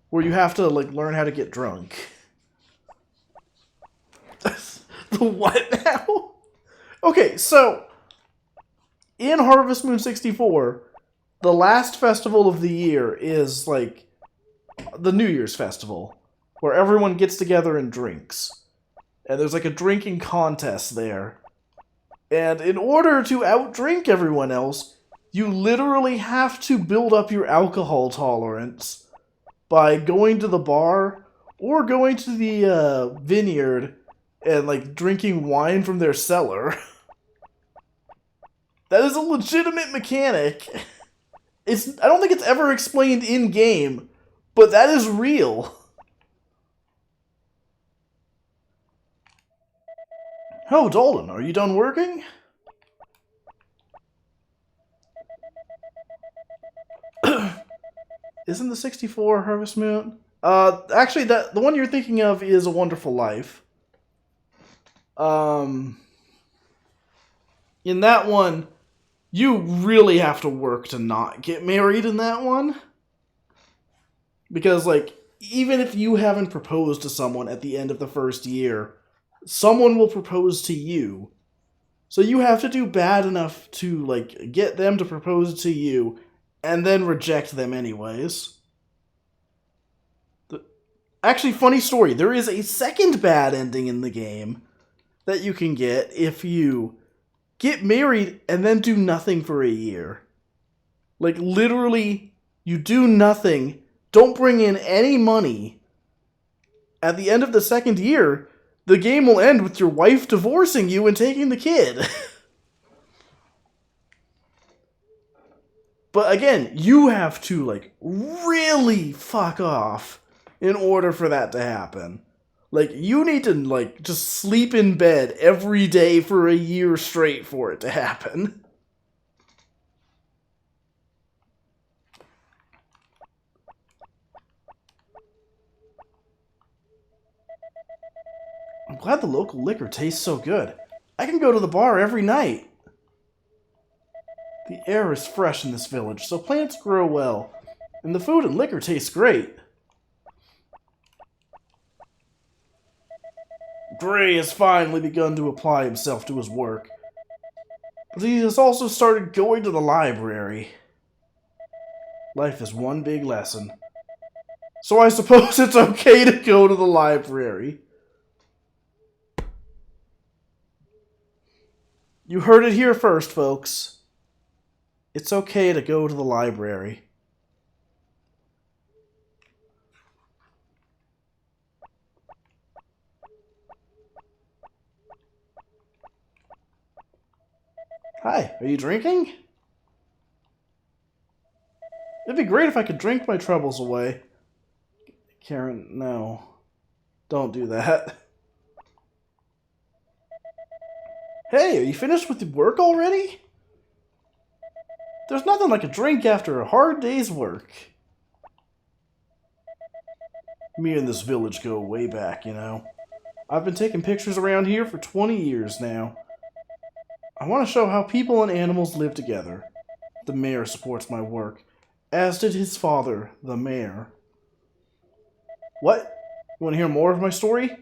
where you have to, like, learn how to get drunk? The what now? Okay, so, in Harvest Moon 64, the last festival of the year is, like, the New Year's festival, where everyone gets together and drinks. And there's, like, a drinking contest there. And in order to outdrink everyone else, you literally have to build up your alcohol tolerance by going to the bar or going to the vineyard and, like, drinking wine from their cellar. That is a legitimate mechanic. I don't think it's ever explained in-game, but that is real. Oh, Dalton, are you done working? Isn't the 64 Harvest Moon? Actually, the one you're thinking of is A Wonderful Life. In that one, you really have to work to not get married in that one. Because, like, even if you haven't proposed to someone at the end of the first year, someone will propose to you. So you have to do bad enough to, like, get them to propose to you, and then reject them anyways. Actually, funny story, there is a second bad ending in the game that you can get if you get married and then do nothing for a year. Like, literally, you do nothing, don't bring in any money. At the end of the second year, the game will end with your wife divorcing you and taking the kid. But again, you have to, like, really fuck off in order for that to happen. Like, you need to, like, just sleep in bed every day for a year straight for it to happen. I'm glad the local liquor tastes so good. I can go to the bar every night. The air is fresh in this village, so plants grow well, and the food and liquor taste great. Gray has finally begun to apply himself to his work, but he has also started going to the library. Life is one big lesson. So I suppose it's okay to go to the library. You heard it here first, folks. It's okay to go to the library. Hi, are you drinking? It'd be great if I could drink my troubles away. Karen, no. Don't do that. Hey, are you finished with the work already? There's nothing like a drink after a hard day's work. Me and this village go way back, you know. I've been taking pictures around here for 20 years now. I want to show how people and animals live together. The mayor supports my work, as did his father, the mayor. What? You want to hear more of my story?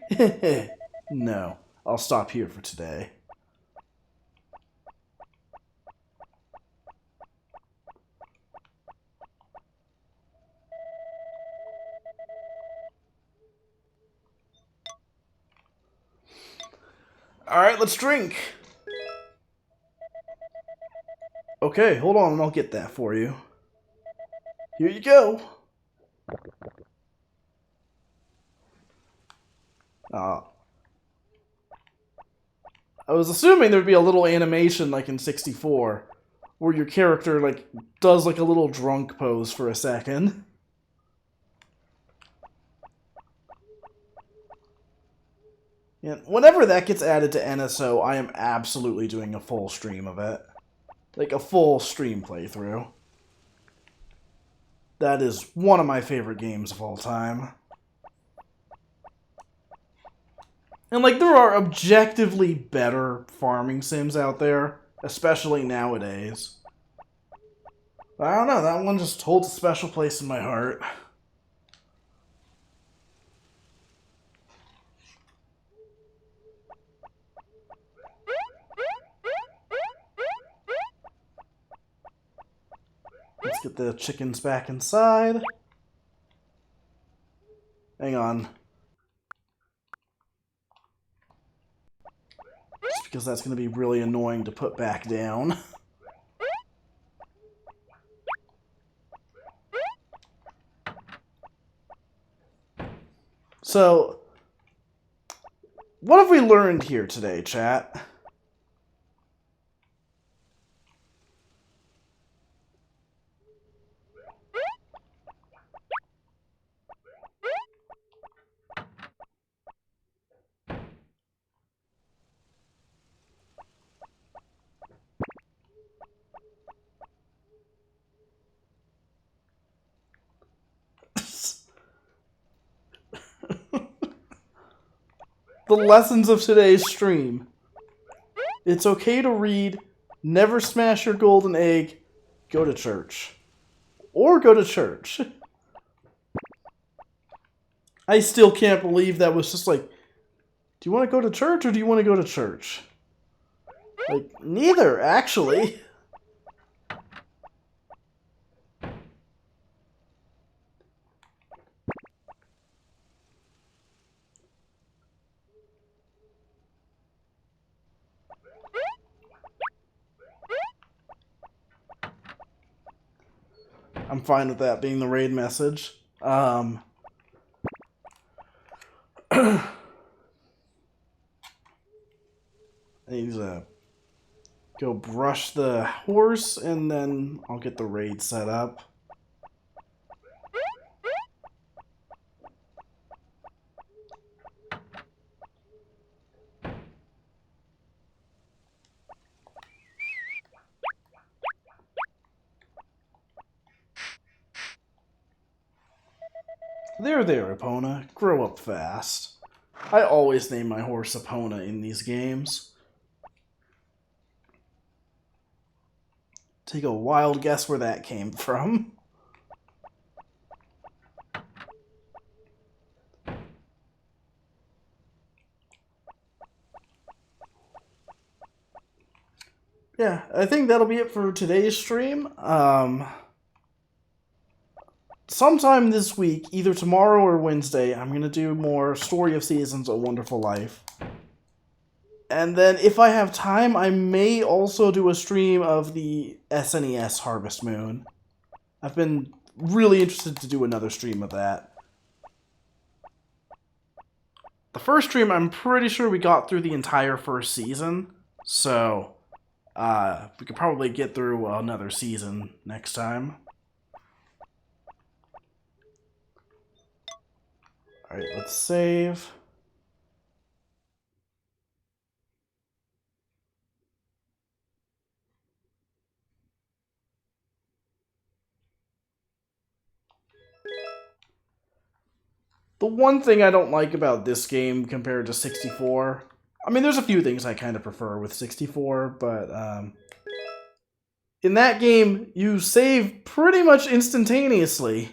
No, I'll stop here for today. Alright, let's drink. Okay, hold on and I'll get that for you. Here you go. I was assuming there'd be a little animation like in 64 where your character like does like a little drunk pose for a second. And whenever that gets added to NSO, I am absolutely doing a full stream of it. Like a full stream playthrough. That is one of my favorite games of all time. And like there are objectively better farming sims out there, especially nowadays. But I don't know, that one just holds a special place in my heart. Let's get the chickens back inside. Hang on. Just because that's going to be really annoying to put back down. So, what have we learned here today, chat? The lessons of today's stream. It's okay to read, never smash your golden egg, go to church. Or go to church. I still can't believe that was just like, do you want to go to church or do you want to go to church? Like, neither, actually. I'm fine with that being the raid message. I need to go brush the horse and then I'll get the raid set up. There, Epona. Grow up fast. I always name my horse Epona in these games. Take a wild guess where that came from. Yeah, I think that'll be it for today's stream. sometime this week, either tomorrow or Wednesday, I'm going to do more Story of Seasons, A Wonderful Life. And then if I have time, I may also do a stream of the SNES Harvest Moon. I've been really interested to do another stream of that. The first stream, I'm pretty sure we got through the entire first season, so we could probably get through another season next time. Alright, let's save. The one thing I don't like about this game compared to 64, I mean, there's a few things I kind of prefer with 64, but in that game, you save pretty much instantaneously.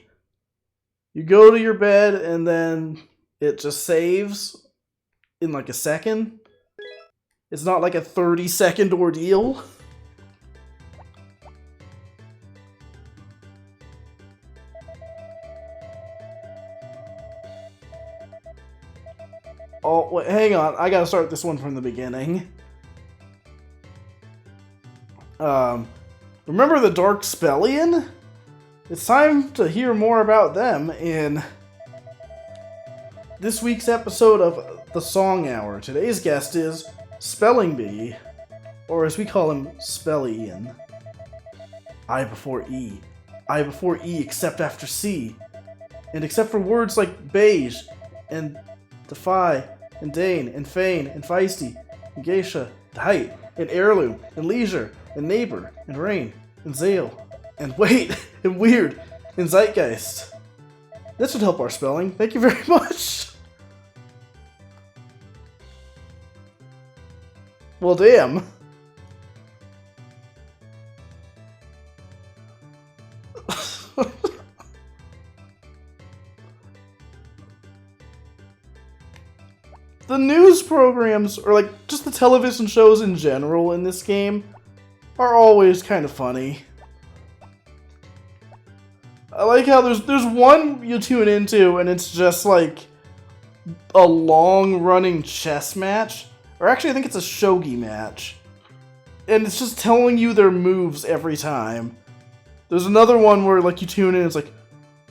You go to your bed, and then it just saves in like a second. It's not like a 30-second ordeal. Oh, wait, hang on. I gotta start this one from the beginning. Remember the Dark Spellion? It's time to hear more about them in this week's episode of The Song Hour. Today's guest is Spelling Bee, or as we call him, Spellian. I before E. I before E except after C. And except for words like beige and defy and Dane and Fane and Feisty and Geisha and height and heirloom and leisure and neighbor and rain and Zale and wait and weird and zeitgeist. This would help our spelling. Thank you very much. Well, damn. The news programs, or like just the television shows in general in this game, are always kind of funny. I like how there's one you tune into and it's just like a long-running chess match. Or actually, I think it's a shogi match. And it's just telling you their moves every time. There's another one where like you tune in, it's like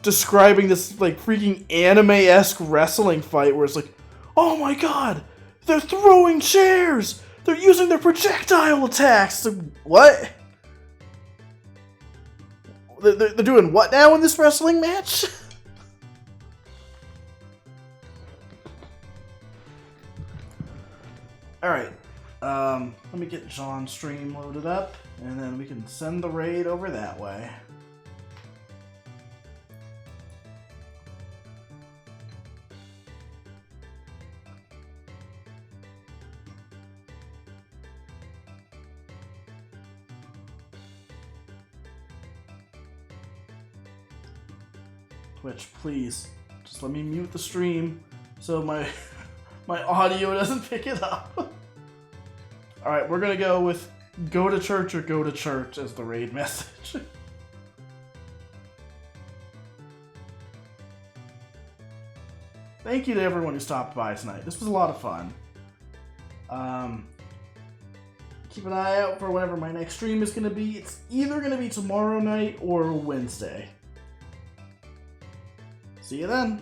describing this like freaking anime-esque wrestling fight where it's like, oh my god, they're throwing chairs! They're using their projectile attacks! What? They're doing what now in this wrestling match? Alright, let me get John's stream loaded up, and then we can send the raid over that way. Twitch, please, just let me mute the stream so my audio doesn't pick it up. Alright, we're gonna go with go to church or go to church as the raid message. Thank you to everyone who stopped by tonight. This was a lot of fun. Keep an eye out for whenever my next stream is gonna be. It's either gonna be tomorrow night or Wednesday. See you then.